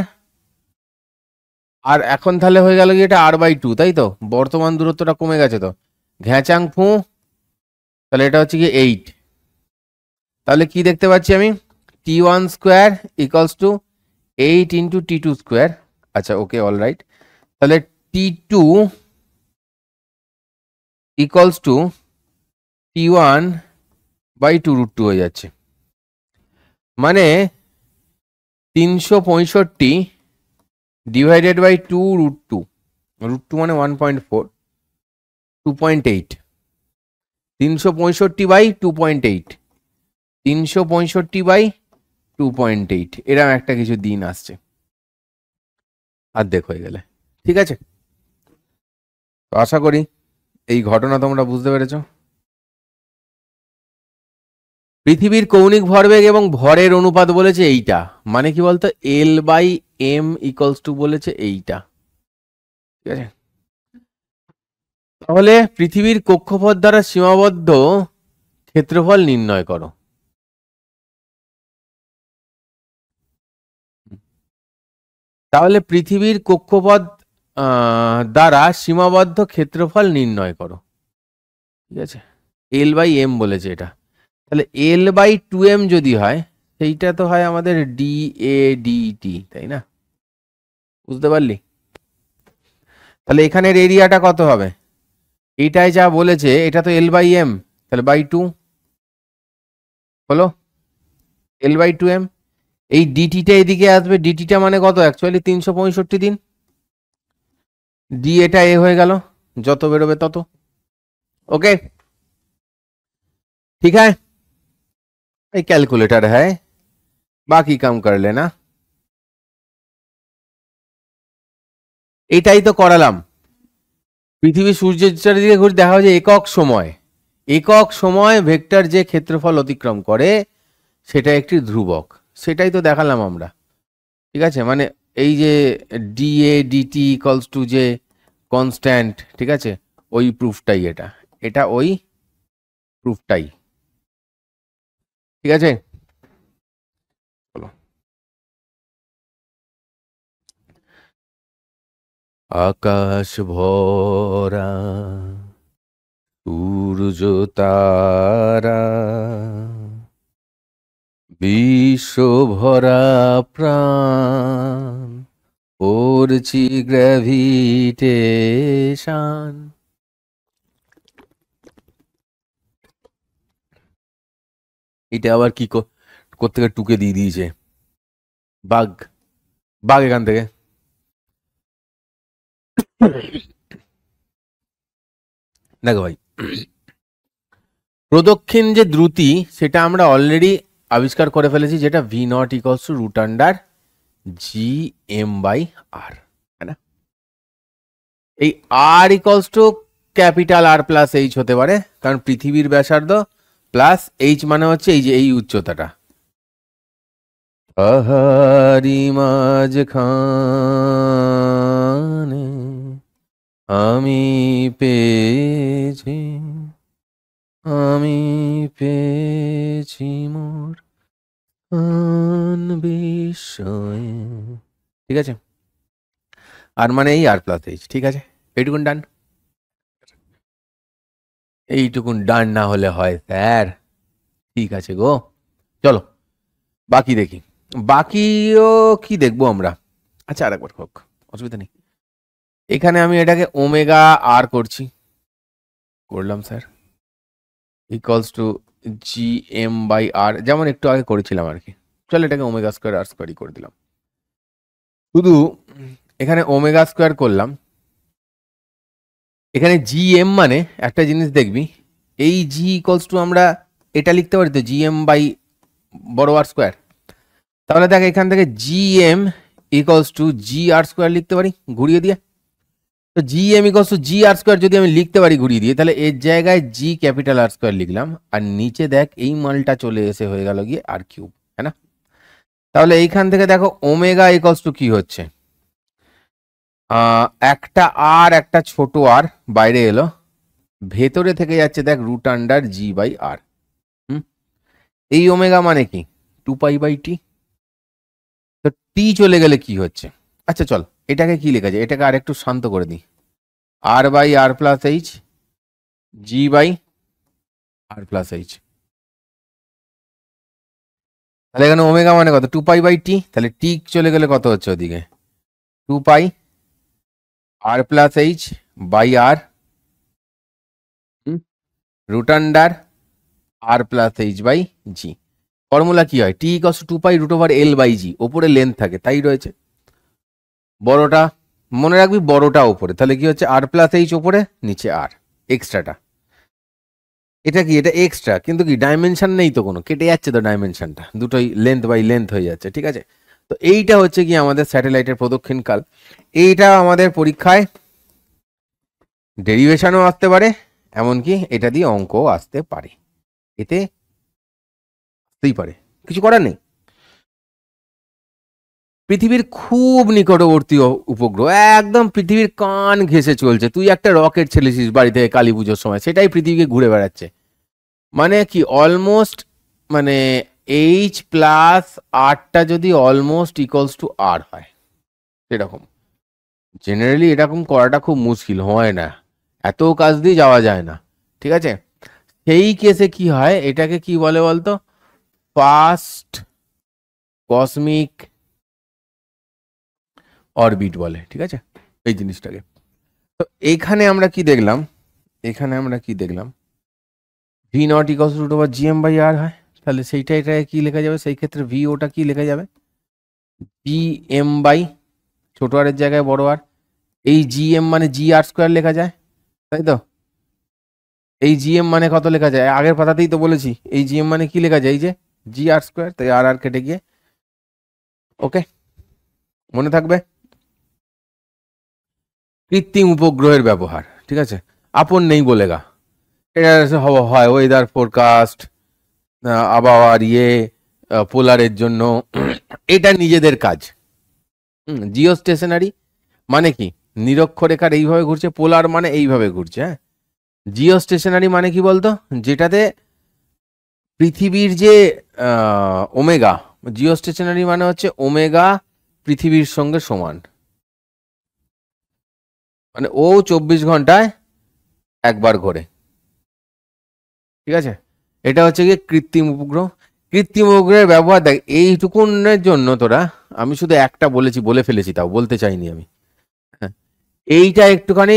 আর এখন তাহলে হয়ে গেল কি এটা r/2, তাই তো? বর্তমান দূরত্বটা কমে গেছে তো, ঘ্যাচাং ফু, তাহলে এটা হচ্ছে কি 8। তাহলে কি দেখতে পাচ্ছি আমি, T1 square equals two 8 into T2 square. আচ্ছা ওকে, অল রাইট। তাহলে T2 ইকুয়ালস টু T1/2√2 হয়ে যাচ্ছে, মানে 365 ডিভাইডেড বাই 2√2, √2 মানে 1.4, 2.8, 365/2.8, 365/2.8, এরকম একটা কিছু দিন আসছে, অর্ধেক হয়ে গেলে। ঠিক আছে, তো আশা করি এই ঘটনা তোমরা বুঝতে পেরেছো। পৃথিবীর কৌণিক ভরবেগ এবং ভরের অনুপাত বলেছে এইটা, মানে কি বলতো, L/m ইকুয়ালস টু বলেছে এইটা। ঠিক আছে, তাহলে পৃথিবীর কক্ষপথ দ্বারা সীমাবদ্ধ ক্ষেত্রফল নির্ণয় করো। তাহলে পৃথিবীর কক্ষপথ দ্বারা সীমাবদ্ধ ক্ষেত্রফল নির্ণয় করো। ঠিক আছে, L/m বলেছে এটা, তাহলে L/2m যদি হয়, সেইটা তো হয় আমাদের DADT, তাই না? বুঝতে পারলি? তাহলে এখানের এরিয়াটা কত হবে, এইটাই যা বলেছে, এটা তো L/m, তাহলে বাই 2 হলো L/2m। এই ডিটিটা এদিকে আসবে, ডিটিটা মানে কত, অ্যাকচুয়ালি 365 দিন, ডি এটা এ হয়ে গেল, যত বেরোবে তত। ওকে, ঠিক है, এই ক্যালকুলেটর है, বাকি কাম कर लेना। এটাই তো করালাম, পৃথিবী সূর্যের চারিদিকে ঘুরে দেখা যায় একক সময় ভেক্টর যে ক্ষেত্রফল অতিক্রম করে সেটা একটি ধ্রুবক, সেটাই তো দেখালাম আমরা। ঠিক আছে, মানে এই যে DADT ইকুয়ালস টু যে কনস্ট্যান্ট, ঠিক আছে, ওই প্রুফটাই এটা, এটা ওই প্রুফটাই। ঠিক আছে, চলো। আকাশ ভরা সূর্য তারা, বিশ্ব ভরা প্রাণ, পড়ছি গ্র্যাভিটেশন। এটা আবার কি কোত্থেকে টুকে দিয়ে দিয়েছে, বাঘ, বাঘ এখান থেকে। দেখো ভাই, প্রদক্ষিণ যে দ্রুতি সেটা আমরা অলরেডি আবিষ্কার করে ফেলেছি, যেটা v0 ইকুয়ালস টু √gm/r, তাই না? এই r equals to capital R plus H হতে পারে, কারণ পৃথিবীর ব্যাসার্ধ প্লাস এইচ মানে হচ্ছে এই যে এই উচ্চতাটা। আহারি মাঝখানে আমি পেয়েছি মোর বিস্ময়ে। ঠিক আছে, আর মানে এই আর প্লাস এইচ, ঠিক আছে, এইটুকুন ডান। এইটুকুন ডান না হলে হয় স্যার? ঠিক আছে গো, চলো বাকি দেখি। বাকিও কি দেখবো আমরা? আচ্ছা আরেকবার হোক, অসুবিধা নেই। এখানে আমি এটাকে ওমেগা আর করছি, করলাম sir, equals to G M by r, যেমন একটু আগে করেছিলাম আর কি। চলো এটাকে ওমেগা স্কোয়ার আর স্কোয়ারই করে দিলাম। শুধু এখানে ওমেগা স্কোয়ার করলাম, এখানে জি এম মানে একটা জিনিস দেখবি, এই জি ইকুয়ালস টু আমরা এটা লিখতে পারি তো জি এম বাই বড় আর স্কোয়ার। তাহলে দেখ এখান থেকে G M equals to G R square লিখতে পারি ঘুরিয়ে দিয়ে। তো G M equals to G R square যদি আমি লিখতে পারি ঘুরিয়ে দিয়ে, তাহলে এর জায়গায় জি ক্যাপিটাল আর স্কোয়ার লিখলাম, আর নিচে দেখ এই মালটা চলে এসে হয়ে গেল গিয়ে আর কিউব, হ্যাঁ না? তাহলে এইখান থেকে দেখো ওমেগা ইকুয়ালস টু কি হচ্ছে, একটা আর একটা ছোট আর বাইরে এলো, ভেতরে থেকে যাচ্ছে দেখ রুট আন্ডার জি বাই আর। এই ওমেগা মানে কি, 2π/t। তো টি চলে গেলে কি হচ্ছে, আচ্ছা চল এটাকে কি লেখা যায়, এটাকে আর একটু শান্ত করে দিই, r by r plus h g by r plus h. তাহলে এখানে ওমেগা মানে কত, 2π/t, তাহলে টি চলে গেলে কত হচ্ছে ওদিকে, 2π r plus h by r root under r plus h by g. Formula কি হয়, টি ইকস 2π√L/g, ওপরে লেন্থ থাকে তাই রয়েছে, বড়টা মনে রাখবি, বড়টা ওপরে, তাহলে কি হচ্ছে আর প্লাস এইচ ওপরে, নিচে আর এক্সট্রাটা। এটা কি, এটা এক্সট্রা, কিন্তু কি ডাইমেনশন নেই তো কোনো, কেটে যাচ্ছে তো ডাইমেনশনটা, দুটোই লেন্থ বাই লেন্থ হয়ে যাচ্ছে, ঠিক আছে। তো এইটা হচ্ছে কি আমাদের স্যাটেলাইটের প্রদক্ষিণ কাল। এইটা আমাদের পরীক্ষায় ডেরিভেশনও আসতে পারে, এমনকি এটা দিয়ে অঙ্কও আসতে পারে, এতে আসতেই পারে, কিছু করার নেই। পৃথিবীর খুব নিকটবর্তী উপগ্রহ, একদম পৃথিবীর কান ঘেঁষে চলছে, তুই একটা রকেট ছেলেছিস বাড়ি থেকে কালী পুজোর সময়, সেটাই পৃথিবীকে ঘুরে বেড়াচ্ছে, মানে কি অলমোস্ট, মানে এইচ প্লাস আরটা যদি অলমোস্ট ইকুয়ালস টু আর হয়, সেরকম জেনারেলি এরকম করাটা খুব মুশকিল হয় না, এত কাজ দিয়ে যাওয়া যায় না, ঠিক আছে। সেই কেসে কি হয়, এটাকে কি বলে বলতো, ফার্স্ট কসমিক অরবিট বলে, ঠিক আছে এই জিনিসটাকে। তো এখানে আমরা কি দেখলাম, এখানে আমরা কি দেখলাম, v naught equals to G M by আর হয়, তাহলে সেইটা এটা কি লেখা যাবে, সেই ক্ষেত্রে ভি ওটা কি লেখা যাবে, জি এম বাই ছোট আর এর জায়গায় বড় আর, এই জি এম মানে জি আর স্কোয়ার লেখা যায়, তাই তো। এই জি এম মানে কত লেখা যায়, আগের পাতাতেই তো বলেছি, এই জি এম মানে কি লেখা যায়, এই যে জি আর স্কোয়ার, তাই আর আর কেটে গিয়ে, ওকে মনে থাকবে। কৃত্রিম উপগ্রহের ব্যবহার, ঠিক আছে, আপন নেই বলে গা, এটা হয় ওয়েদার ফোরকাস্ট, আবহাওয়ার পোলারের জন্য, এটা নিজেদের কাজ। জিও স্টেশনারি মানে কি, নিরক্ষরেখার এইভাবে ঘুরছে, পোলার মানে এইভাবে ঘুরছে, হ্যাঁ। জিও স্টেশনারি মানে কি বলতো, যেটাতে পৃথিবীর যে ওমেগা, জিও স্টেশনারি মানে হচ্ছে ওমেগা পৃথিবীর সঙ্গে সমান, মানে ও 24 ঘন্টায় একবার ঘোরে, ঠিক আছে। এটা হচ্ছে গিয়ে কৃত্রিম উপগ্রহ। কৃত্রিম উপগ্রহের ব্যবহার দেখ, এইটুকুনের জন্য তোরা, আমি শুধু একটা বলেছি, বলে ফেলেছি, তাও বলতে চাইনি আমি, হ্যাঁ। এইটা একটুখানি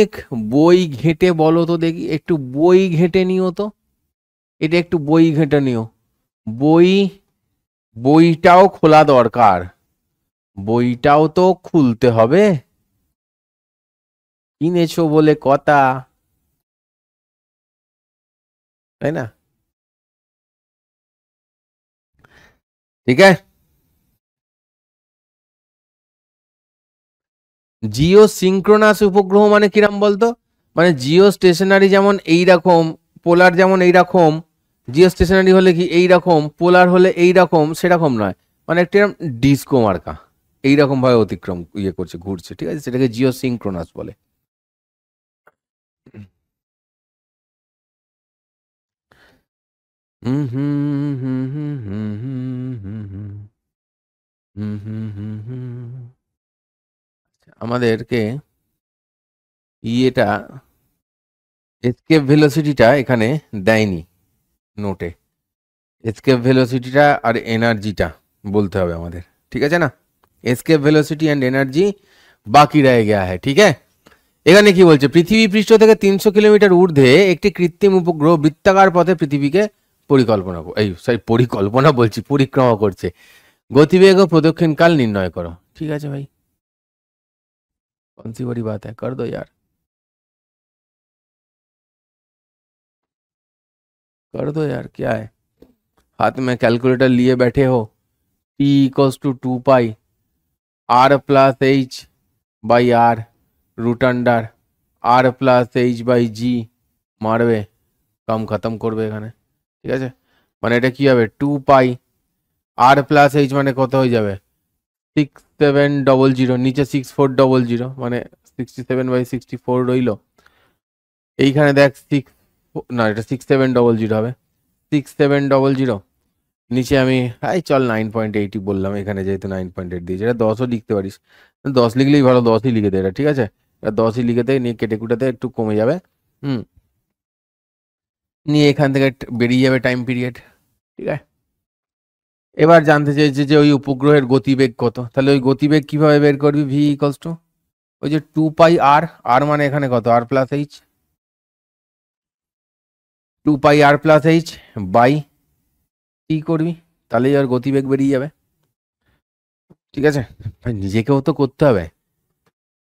বই ঘেঁটে বলো তো দেখি, একটু বই ঘেঁটে নিও তো, এটা একটু বই ঘেঁটে নিও, বই, বইটাও খোলা দরকার, বইটাও তো খুলতে হবে, কিনেছো বলে কথা, তাই না, ঠিক আছে। জিও সিঙ্ক্রোনাস উপগ্রহ মানে কিরাম বলতো, মানে জিও স্টেশনারি যেমন এইরকম, পোলার যেমন এইরকম, জিও স্টেশনারি হলে কি এইরকম, পোলার হলে এইরকম, সেরকম নয়, মানে একটা ডিস্কো মার্কা এইরকম ভাবে অতিক্রম করছে, ঘুরছে, ঠিক আছে, সেটাকে জিও সিঙ্ক্রোনাস বলে। হুম হুম হুম হুম হুম হুম হুম হুম হুম হুম হুম হুম। আমাদেরকে এটা এসকেপ ভেলোসিটিটা এখানে দেয়নি নোটে। एस्केप वेलोसिटीটা আর এনার্জিটা বলতে হবে আমাদের, ঠিক আছে না? एस्केप वेलोसिटी एंड एनर्जी बाकी रह गया है, ठीक है। এখানে কি বলছে, পৃথিবী পৃষ্ঠ থেকে 300 কিলোমিটার ঊর্ধ্বে একটি কৃত্রিম উপগ্রহ বৃত্তাকার পথে পৃথিবীকে পরিকল্পনা বলছি, পরিক্রমা করছে। গতিবেগ ও প্রদক্ষিণকাল নির্ণয় করো। ঠিক আছে ভাই, कौन सी बड़ी बात है, कर दो यार, कर दो यार, क्या है, हाथ में कैलकुलेटर लिए बैठे हो। T equals to 2 pi R plus H by R root under R plus H by G মারবে, কাম খতম করবে এখানে, ঠিক আছে। মানে এটা কি হবে, 2 পাই R প্লাস H মানে কত হয়ে যাবে, 6700, নিচে 6400, মানে 67/64 রইল। এইখানে দেখ 6, না এটা 6700 হবে, 6700, নিচে আমি চল 9.80 বললাম, এখানে যেহেতু 9.8 দিয়েছে, এটা 10ও লিখতে পারিস, 10 লিখলেই ভালো, 10ই লিখে দে এটা, ঠিক আছে। এটা 10ই লিখে দে, নিয়ে কেটে কুটাতে একটু কমে যাবে, নিয়ে এখান থেকে বেরিয়ে যাবে টাইম পিরিয়ড, ঠিক আছে। এবার জানতে চাইছে যে ওই উপগ্রহের গতিবেগ কত, তাহলে ওই গতিবেগ কিভাবে বের করবি, ভি ইকুয়ালস টু ওই যে 2 পাই আর, আর মানে এখানে কত, r plus h, 2 pi r plus h by কি করবি, তাহলেই আর গতিবেগ বেরিয়ে যাবে, ঠিক আছে। নিজেকেও তো করতে হবে,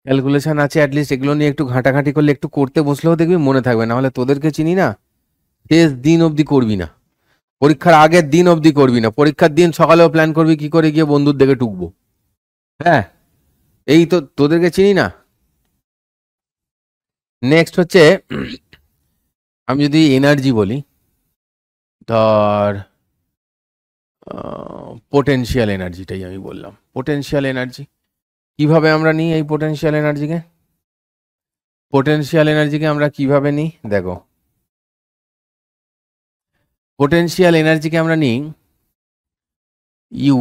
ক্যালকুলেশন আছে অ্যাটলিস্ট, এগুলো নিয়ে একটু ঘাঁটাঘাঁটি করলে, একটু করতে বসলেও দেখবি মনে থাকবে, না হলে তোদেরকে চিনি না, শেষ দিন অবধি করবি না, পরীক্ষার আগের দিন অবধি করবি না, পরীক্ষার দিন সকালেও প্ল্যান করবি কি করে গিয়ে বন্ধুর দেখে টুকবো, হ্যাঁ এই তো তোদেরকে চিনি না। নেক্সট হচ্ছে, আমি যদি এনার্জি বলি, ধর পোটেনশিয়াল এনার্জিটাই আমি বললাম, পোটেনশিয়াল এনার্জি কিভাবে আমরা নিই, এই পোটেনশিয়াল এনার্জিকে আমরা কিভাবে নিই, দেখো পোটেনশিয়াল এনার্জিকে আমরা নিই U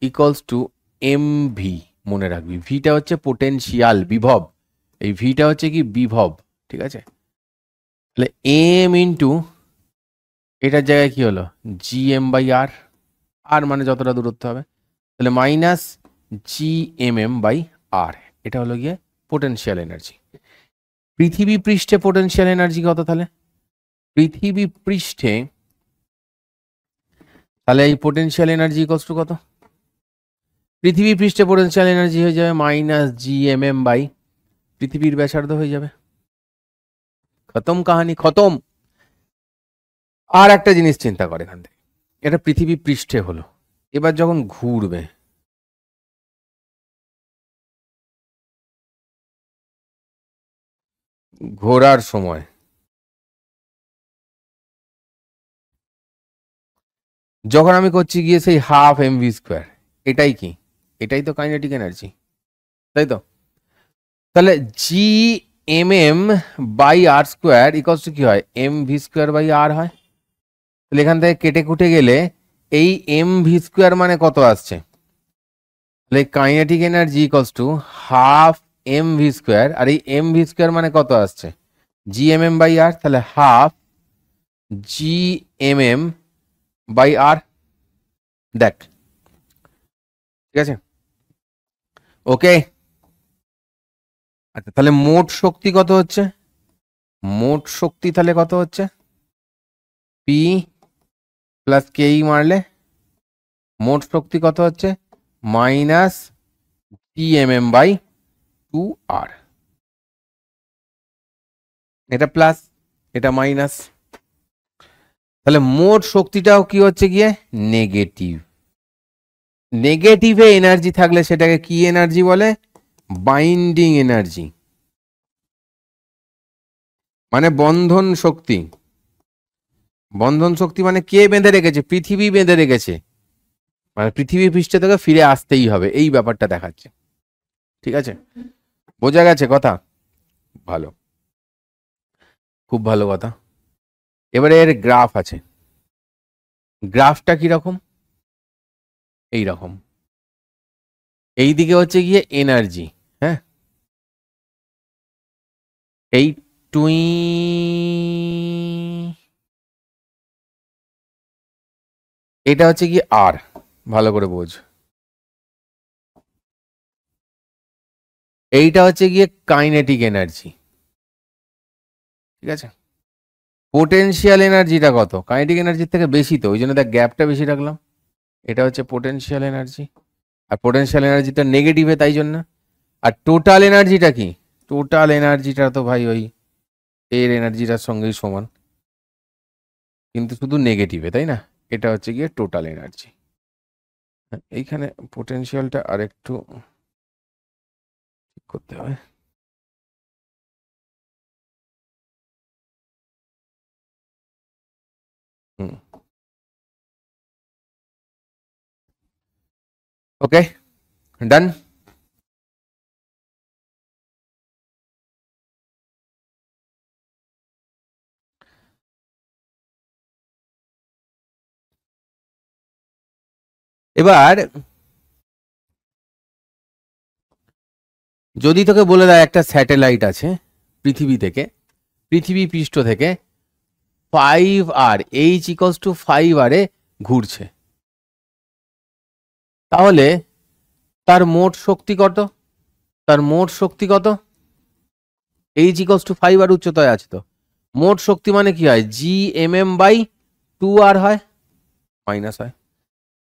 equals to M V, মনে রাখবি ভিটা হচ্ছে পোটেনশিয়াল বিভব, এই ভিটা হচ্ছে কি বিভব, ঠিক আছে। তাহলে এম ইন্টু এটার জায়গায় কি হলো, জি এম বাই আর, আর মানে যতটা দূরত্ব হবে, তাহলে minus G M M by r, এটা হলো গিয়ে পোটেনশিয়াল এনার্জি। পৃথিবী পৃষ্ঠে পোটেনশিয়াল এনার্জি কত, তাহলে পৃথিবী পৃষ্ঠে, তাহলে এই পোটেনশিয়াল এনার্জি ইকুয়ালস টু কত, পৃথিবী পৃষ্ঠে পোটেনশিয়াল এনার্জি হয়ে যাবে minus G M M by পৃথিবীর ব্যাসার্ধ হয়ে যাবে, খতম কাহানি খতম। আর একটা জিনিস চিন্তা করে এখান থেকে, এটা পৃথিবী পৃষ্ঠে হলো, এবার যখন ঘুরবে, ঘোরার সময় যখন আমি করছি গিয়ে সেই হাফ এম ভি স্কোয়ার, এটাই কি, এটাই তো কাইনেটিক এনার্জি, তাই তো। তাহলে G M M by R square equals to কি হয়, এম ভি স্কোয়ার বাই আর হয়। তাহলে এখান থেকে কেটে কুটে গেলে এই এম ভি স্কোয়ার মানে কত আসছে, তাহলে kinetic energy equals to half m V square, আর এই এম ভি স্কোয়ার মানে কত আসছে, G M M by r, তাহলে half G M M by r, দেখ ঠিক আছে, ওকে। আচ্ছা তাহলে মোট শক্তি কত হচ্ছে, মোট শক্তি তাহলে কত হচ্ছে, পি প্লাস কেই মারলে মোট শক্তি কত হচ্ছে, minus T M M by 2r, এটা প্লাস এটা মাইনাস, তাহলে মোট শক্তিটাও কি হচ্ছে গিয়ে নেগেটিভ। নেগেটিভে এনার্জি থাকলে সেটাকে কি এনার্জি বলে, বাইন্ডিং এনার্জি, মানে বন্ধন শক্তি। বন্ধন শক্তি মানে কে বেঁধে রেখেছে, পৃথিবী বেঁধে রেখেছে, মানে পৃথিবী পৃষ্ঠে থেকে ফিরে আসতেই হবে, এই ব্যাপারটা দেখাচ্ছে, ঠিক আছে, বোঝা গেছে কথা, ভালো, খুব ভালো কথা। এবারে এর গ্রাফ আছে, গ্রাফটা কিরকম, এই রকম, এই দিকে হচ্ছে গিয়ে এনার্জি, হ্যাঁ এই টুই এটা হচ্ছে কি আর, ভালো করে বোঝ, এইটা হচ্ছে গিয়ে কাইনেটিক এনার্জি, ঠিক আছে। পোটেনশিয়াল এনার্জিটা কত? কাইনেটিক এনার্জির থেকে বেশি, তো ওই জন্য দেখ গ্যাপটা বেশি রাখলাম। এটা হচ্ছে পোটেনশিয়াল এনার্জি, আর পোটেনশিয়াল এনার্জিটা নেগেটিভে, তাই জন্য। আর টোটাল এনার্জিটা কি? টোটাল এনার্জিটা তো ভাই ওই এর এনার্জিটার সঙ্গেই সমান, কিন্তু শুধু নেগেটিভে, তাই না? এটা হচ্ছে গিয়ে টোটাল এনার্জি। এইখানে পোটেনশিয়ালটা আরেকটু ঠিক করতে হবে। ওকে, ডান। এবার যদি তোকে বলে দেয় একটা স্যাটেলাইট আছে পৃথিবী থেকে, পৃথিবী পৃষ্ঠ থেকে 5R H = 5R ঘুরছে, তাহলে তার মোট শক্তি কত? তার মোট শক্তি কত? H = 5R উচ্চতায় আছে, তো মোট শক্তি মানে কি হয়? Gmm/2R হয়, মাইনাস হয়।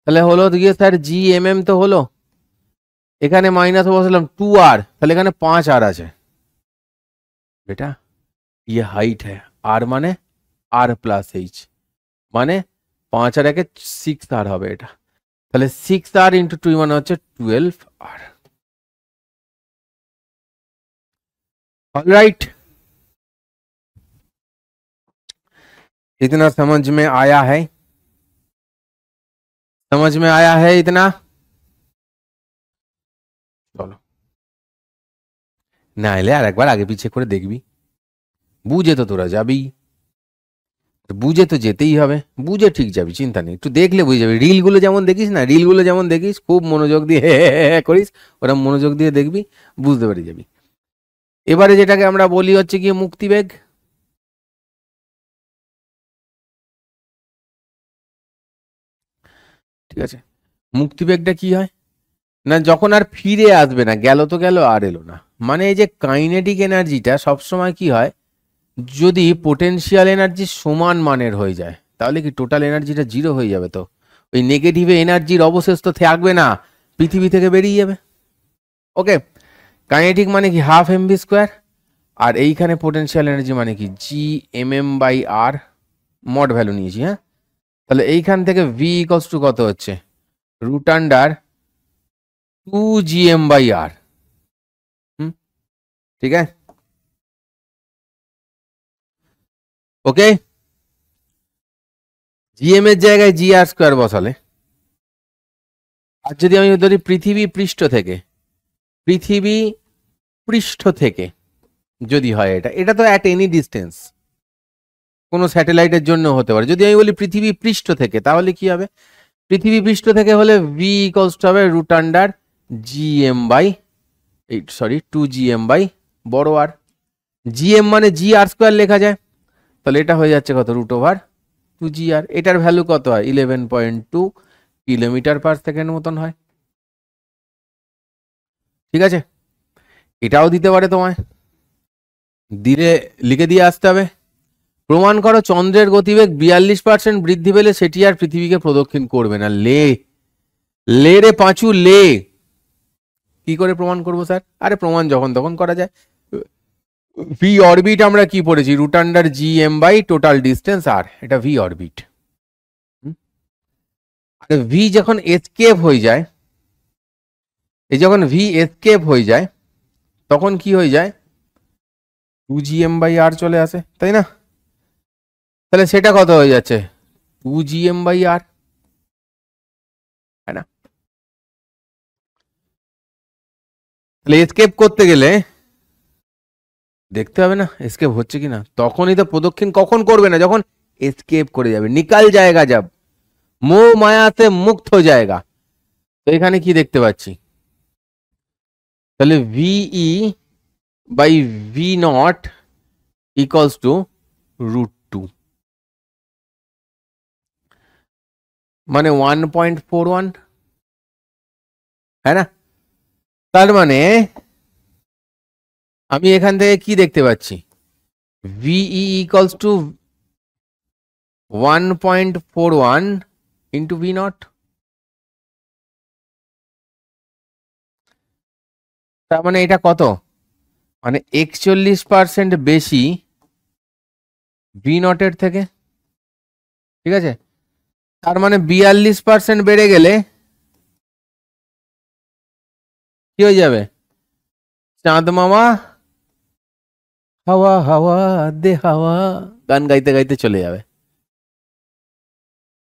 তাহলে হলো গিয়ে স্যার Gmm তো হলো, এখানে মাইনাস বসালাম 2R, তাহলে এখানে 5R আছে। बेटा ये हाइट है, R মানে R+H মানে 5 আর 1 6R হবে এটা, তাহলে 6R × 2 মানে হচ্ছে 12R। ऑलराइट, इतना समझ में आया है? समझ में आया है इतना? চলো, না এলে আর একবার আগে পিছিয়ে করে দেখবি, বুঝে তো তোরা যাবি, বুঝে তো যেতেই হবে, বুঝে ঠিক যাবি, চিন্তা নেই, একটু দেখলে বুঝে যাবি। রিলগুলো যেমন দেখিস না, রিলগুলো যেমন দেখিস খুব মনোযোগ দিয়ে করিস, ওরা মনোযোগ দিয়ে দেখবি, বুঝতে পেরে যাবি। এবারে যেটাকে আমরা বলি হচ্ছে গিয়ে মুক্তিবেগ। ঠিক আছে, মুক্তিবেগটা কি হয় না, যখন আর ফিরে আসবে না, গেল তো গেল আর এলো না, মানে এই যে কাইনেটিক এনার্জিটা সবসময় কি হয়, যদি পোটেনশিয়াল এনার্জি সমান মানের হয়ে যায়, তাহলে কি টোটাল এনার্জিটা 0 হয়ে যাবে, তো ওই নেগেটিভে এনার্জির অবশেষ তো থাকবে না, পৃথিবী থেকে বেরিয়ে যাবে। ওকে, কাইনেটিক মানে কি ½ mv², আর এইখানে পোটেনশিয়াল এনার্জি মানে কি Gmm/R, মড ভ্যালু নিয়েছি, হ্যাঁ। তাহলে এইখান থেকে V = কত হচ্ছে? √2Gm/R। ঠিক আছে, ওকে। জিএম এর জায়গায় GR² বসালে, আর যদি আমি ধরি পৃথিবী পৃষ্ঠ থেকে, পৃথিবী পৃষ্ঠ থেকে যদি হয়, এটা এটা তো অ্যাট এনি ডিস্টেন্স, কোনো স্যাটেলাইটের জন্য হতে পারে। যদি আমি বলি পৃথিবী পৃষ্ঠ থেকে, তাহলে কি হবে? পৃথিবী পৃষ্ঠ থেকে হলে V = হবে √2Gm/R। GM মানে GR² লেখা যায়, তাহলে এটা হয়ে যাচ্ছে কত? √2GR। এটার ভ্যালু কত হয়? 11.2 কিলোমিটার/সেকেন্ড মতন হয়। ঠিক আছে, এটাও দিতে পারে তোমায়, দিলে লিখে দিয়ে আসতে হবে। প্রমাণ করো চন্দ্রের গতিবেগ 42% বৃদ্ধি পেলে সেটি আর পৃথিবীকে প্রদক্ষিণ করবে না। লে লে রে পাঁচু লে, কি করে প্রমাণ করবো স্যার? আরে প্রমাণ যখন তখন করা যায়। ভি অরবিট আমরা কি পড়েছি? √Gm/ টোটাল ডিস্টেন্স আর, এটা ভি অরবিট। ভি যখন এসকেপ হয়ে যায়, এই যখন ভি এসকেপ হয়ে যায়, তখন কি হয়ে যায়? 2Gm/R চলে আসে, তাই না? তাহলে সেটা কত হয়ে যাচ্ছে? 2Gm/R, তাই না? তাহলে এসকেপ করতে গেলে দেখতে হবে না এসকেপ হচ্ছে কিনা, তখনই তো প্রদক্ষিণ কখন করবে না? যখন এসকেপ করে যাবে, নিকাল জায়গা, যাব মোহ মায়াতে মুক্ত হয়ে জায়গা। তো এখানে কি দেখতে পাচ্ছি? তাহলে VE/V0 ইকুয়ালস টু √2, মানে 1.41, হ্যাঁ না? তার মানে আমি এখান থেকে কি দেখতে পাচ্ছি, ভিই equals to 1.41 into V naught. তার মানে এটা কত, মানে 41% বেশি ভি নটের থেকে, ঠিক আছে? তার মানে 42% বেড়ে গেলে কি হয়ে যাবে, চাঁদ মামা হাওয়া হাওয়া দে হাওয়া গান গাইতে গাইতে চলে যাবে,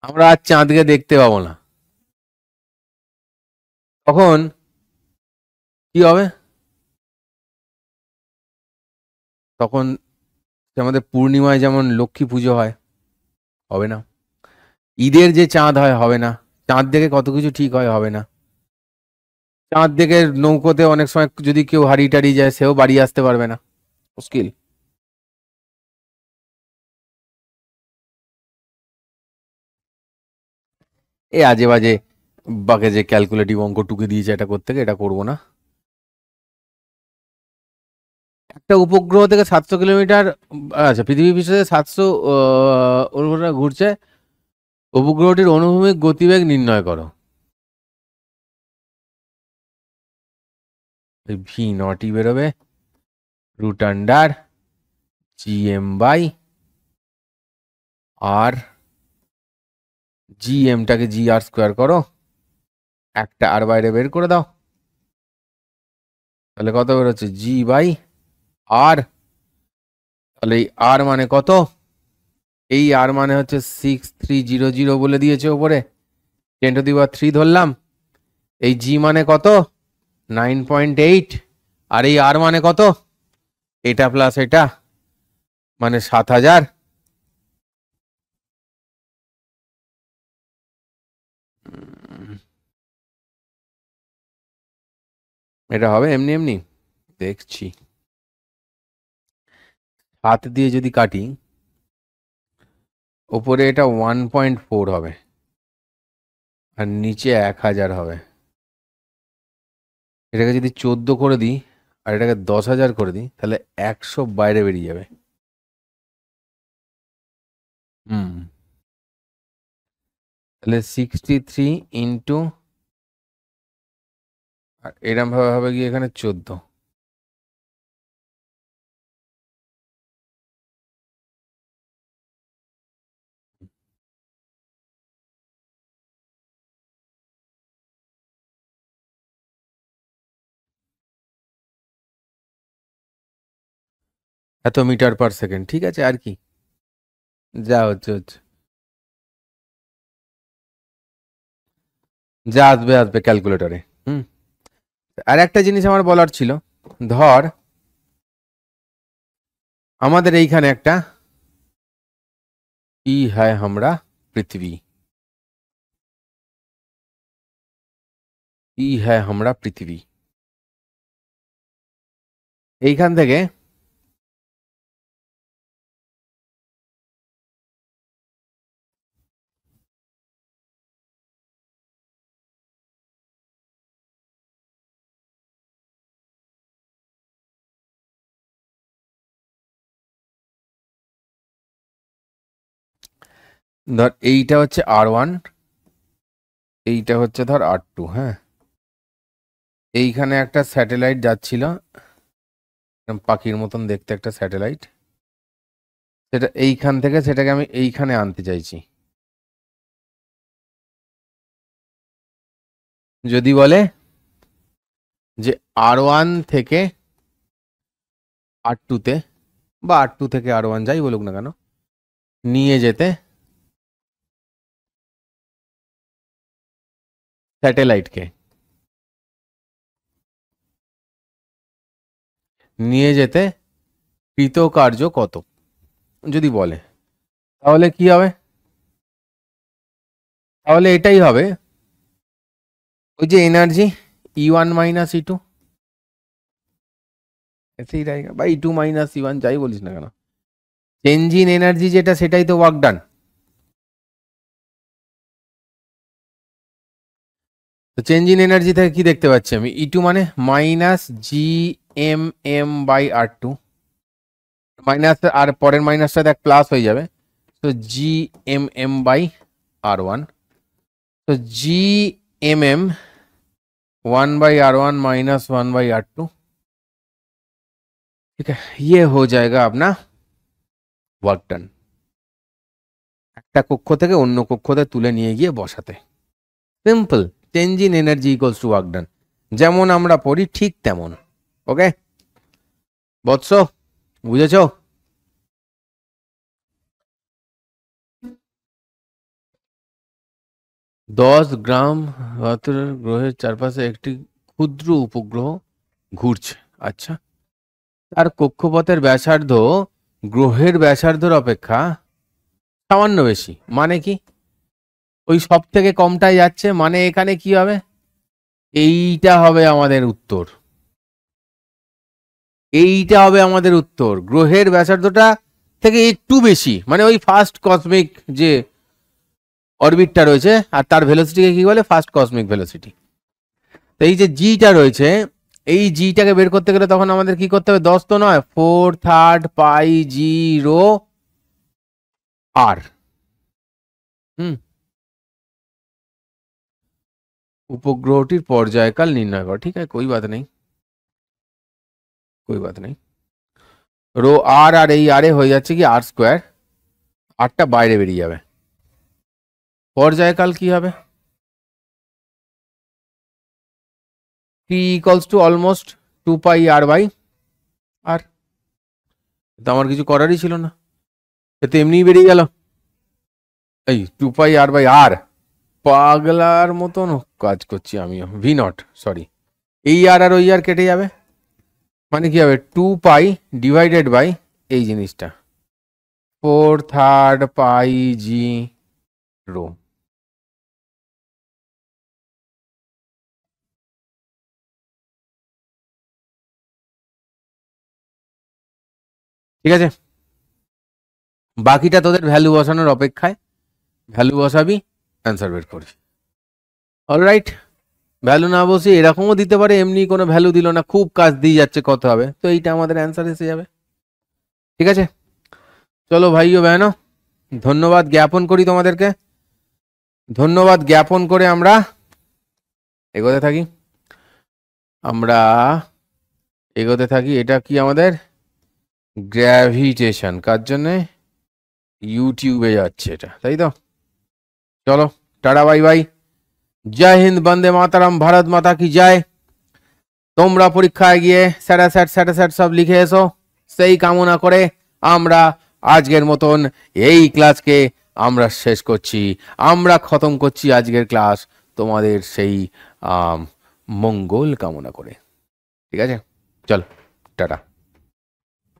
আমরা আর চাঁদকে দেখতে পাবো না। তখন কি হবে, তখন আমাদের পূর্ণিমায় যেমন লক্ষ্মী পুজো হয়, হবে না। ঈদের যে চাঁদ হয়, হবে না। চাঁদ দেখে কত কিছু ঠিক হয়, হবে না। চাঁদ দেখে নৌকোতে অনেক সময় যদি কেউ হারিয়ে টারিয়ে যায়, সেও বাড়ি আসতে পারবে না, মুশকিল। এ আজে বাজে বাকে যে ক্যালকুলেটিভ অঙ্ক টুকে দিয়েছে এটা করতে, এটা করবো না। একটা উপগ্রহ থেকে 700 কিলোমিটার, আচ্ছা পৃথিবী পৃষ্ঠে 700 ঘুরছে, উপগ্রহটির অনুভূমিক গতিবেগ নির্ণয় করো। ভি নটই বেরোবে, √, GM/R, GMটাকে GR² করো, একটা আর বাইরে বের করে দাও, তাহলে কত বেরোচ্ছে, G/R। তাহলে এই আর মানে কত, এই আর মানে হচ্ছে 6300 বলে দিয়েছে ওপরে, 10⁻³ ধরলাম। এই জি মানে কত, 9.8, আর এই আর মানে কত, এটা প্লাস এটা মানে 7000। এটা হবে এমনি এমনি, দেখছি। 7 দিয়ে যদি কাটি, ওপরে এটা 1.4 হবে আর নিচে 1000 হবে। এটাকে যদি 14 করে দিই আর এটাকে 10,000 করে দিই, তাহলে 100 বাইরে বেরিয়ে যাবে। তাহলে 63 ইন্টু, এরম ভাবে হবে গিয়ে এখানে 14। এত মিটার/সেকেন্ড, ঠিক আছে, আর কি যা হচ্ছে হচ্ছে, যা আসবে আসবে ক্যালকুলেটরে। আর একটা জিনিস আমার বলার ছিল, ধর আমাদের এইখানে একটা ই হ্যায় আমরা পৃথিবী, ই হ্যায় আমরা পৃথিবী, এইখান থেকে ধর এইটা হচ্ছে R1, এইটা হচ্ছে ধর R2, হ্যাঁ। এইখানে একটা স্যাটেলাইট যাচ্ছিল, পাখির মতন দেখতে একটা স্যাটেলাইট, সেটা এইখান থেকে সেটাকে আমি এইখানে আনতে চাইছি। যদি বলে যে R1 থেকে R2 তে, বা R2 থেকে R1, যাই বলুক না কেন, নিয়ে যেতে স্যাটেলাইটকে, নিয়ে যেতে কৃতকার্য কত, যদি বলে, তাহলে কি হবে, তাহলে এটাই হবে, ওই যে এনার্জি E1 - E2, ऐसे ही रहेगा বা E2 - E1, যাই বলিস না কেন, চেঞ্জ ইন এনার্জি যেটা সেটাই তো ওয়ার্ক ডান। তো চেঞ্জ ইন এনার্জি থেকে কি দেখতে পাচ্ছি আমি, E2 মানে minus G M M by R2, minus আর পরের মাইনাসটা দেখ প্লাস হয়ে যাবে, তো G M M by R1, তো জি M M 1/R1 minus 1/R2, ठीक है, ये हो जाएगा अपना ওয়ার্ক ডান। একটা কক্ষ থেকে অন্য কক্ষতে তুলে নিয়ে গিয়ে বসাতে, simple. Change in energy equals to work done, যেমন আমরা পড়ি ঠিক তেমন। ওকে বৎস, বুঝেছ? 10 গ্রাম গ্রহের চারপাশে একটি ক্ষুদ্র উপগ্রহ ঘুরছে। আচ্ছা, তার কক্ষপথের ব্যাসার্ধ গ্রহের ব্যাসার্ধের অপেক্ষা সামান্য বেশি, মানে কি? ওই সব থেকে কমটাই যাচ্ছে, মানে এখানে কি হবে? এইটা হবে আমাদের উত্তর, এইটা হবে আমাদের উত্তর। গ্রহের ব্যাসার্ধটা থেকে একটু বেশি, মানে ওই ফার্স্ট কসমিক যে অরবিটটা রয়েছে আর তার ভেলোসিটিকে কি বলে? First cosmic velocity. তো এই যে জিটা রয়েছে, এই জিটাকে বের করতে গেলে তখন আমাদের কি করতে হবে? 10 তো নয়, 4/3 পাই জি রো আর। উপগ্রহটির পর্যায়কাল নির্ণয় কর। ঠিক আছে, कोई बात नहीं, कोई बात नहीं। রো আর আর এই আরে হয়ে যাচ্ছে কি আর স্কোয়ার, আরটা বাইরে বেরিয়ে যাবে। পর্যায়কাল কি হবে? টি ইকুয়ালস টু অলমোস্ট 2πr/r। তো আমার কিছু করারই ছিল না, এতে এমনিই বেরিয়ে গেল। এই 2πr/r, পাগলার মতন কাজ করছি আমিও। ভি নট, সরি, এই আর আর ওই আর কেটে যাবে, মানে কি হবে? 2π ডিভাইডেড বাই এই জিনিসটা 4/3 পাই জি রো। ঠিক আছে, বাকিটা তোদের ভ্যালু বসানোর অপেক্ষায়, ভ্যালু বসাবি, অ্যান্সার বের করবি। অলরাইট, ভ্যালু না বসে এরকমও দিতে পারে, এমনি কোনো ভ্যালু দিল না, খুব কাজ দিয়ে যাচ্ছে, কত হবে, তো এইটা আমাদের অ্যান্সার এসে যাবে। ঠিক আছে, চলো ভাইও বেহনো, ধন্যবাদ জ্ঞাপন করি তোমাদেরকে, ধন্যবাদ জ্ঞাপন করে আমরা এগোতে থাকি, আমরা এগোতে থাকি। এটা কি আমাদের গ্র্যাভিটেশন, কার জন্যে? ইউটিউবে যাচ্ছে এটা, তাই তো? চলো টাটা, বাই বাই, জয় হিন্দ, বন্দে মাতারাম, ভারত মাতা কি জয়। তোমরা পরীক্ষায় গিয়ে স্যাটাস্যাট সব লিখে এসো, সেই কামনা করে আমরা আজকের মতন এই ক্লাসকে আমরা শেষ করছি, আমরা খতম করছি আজকের ক্লাস, তোমাদের সেই মঙ্গল কামনা করে। ঠিক আছে, চলো টাটা।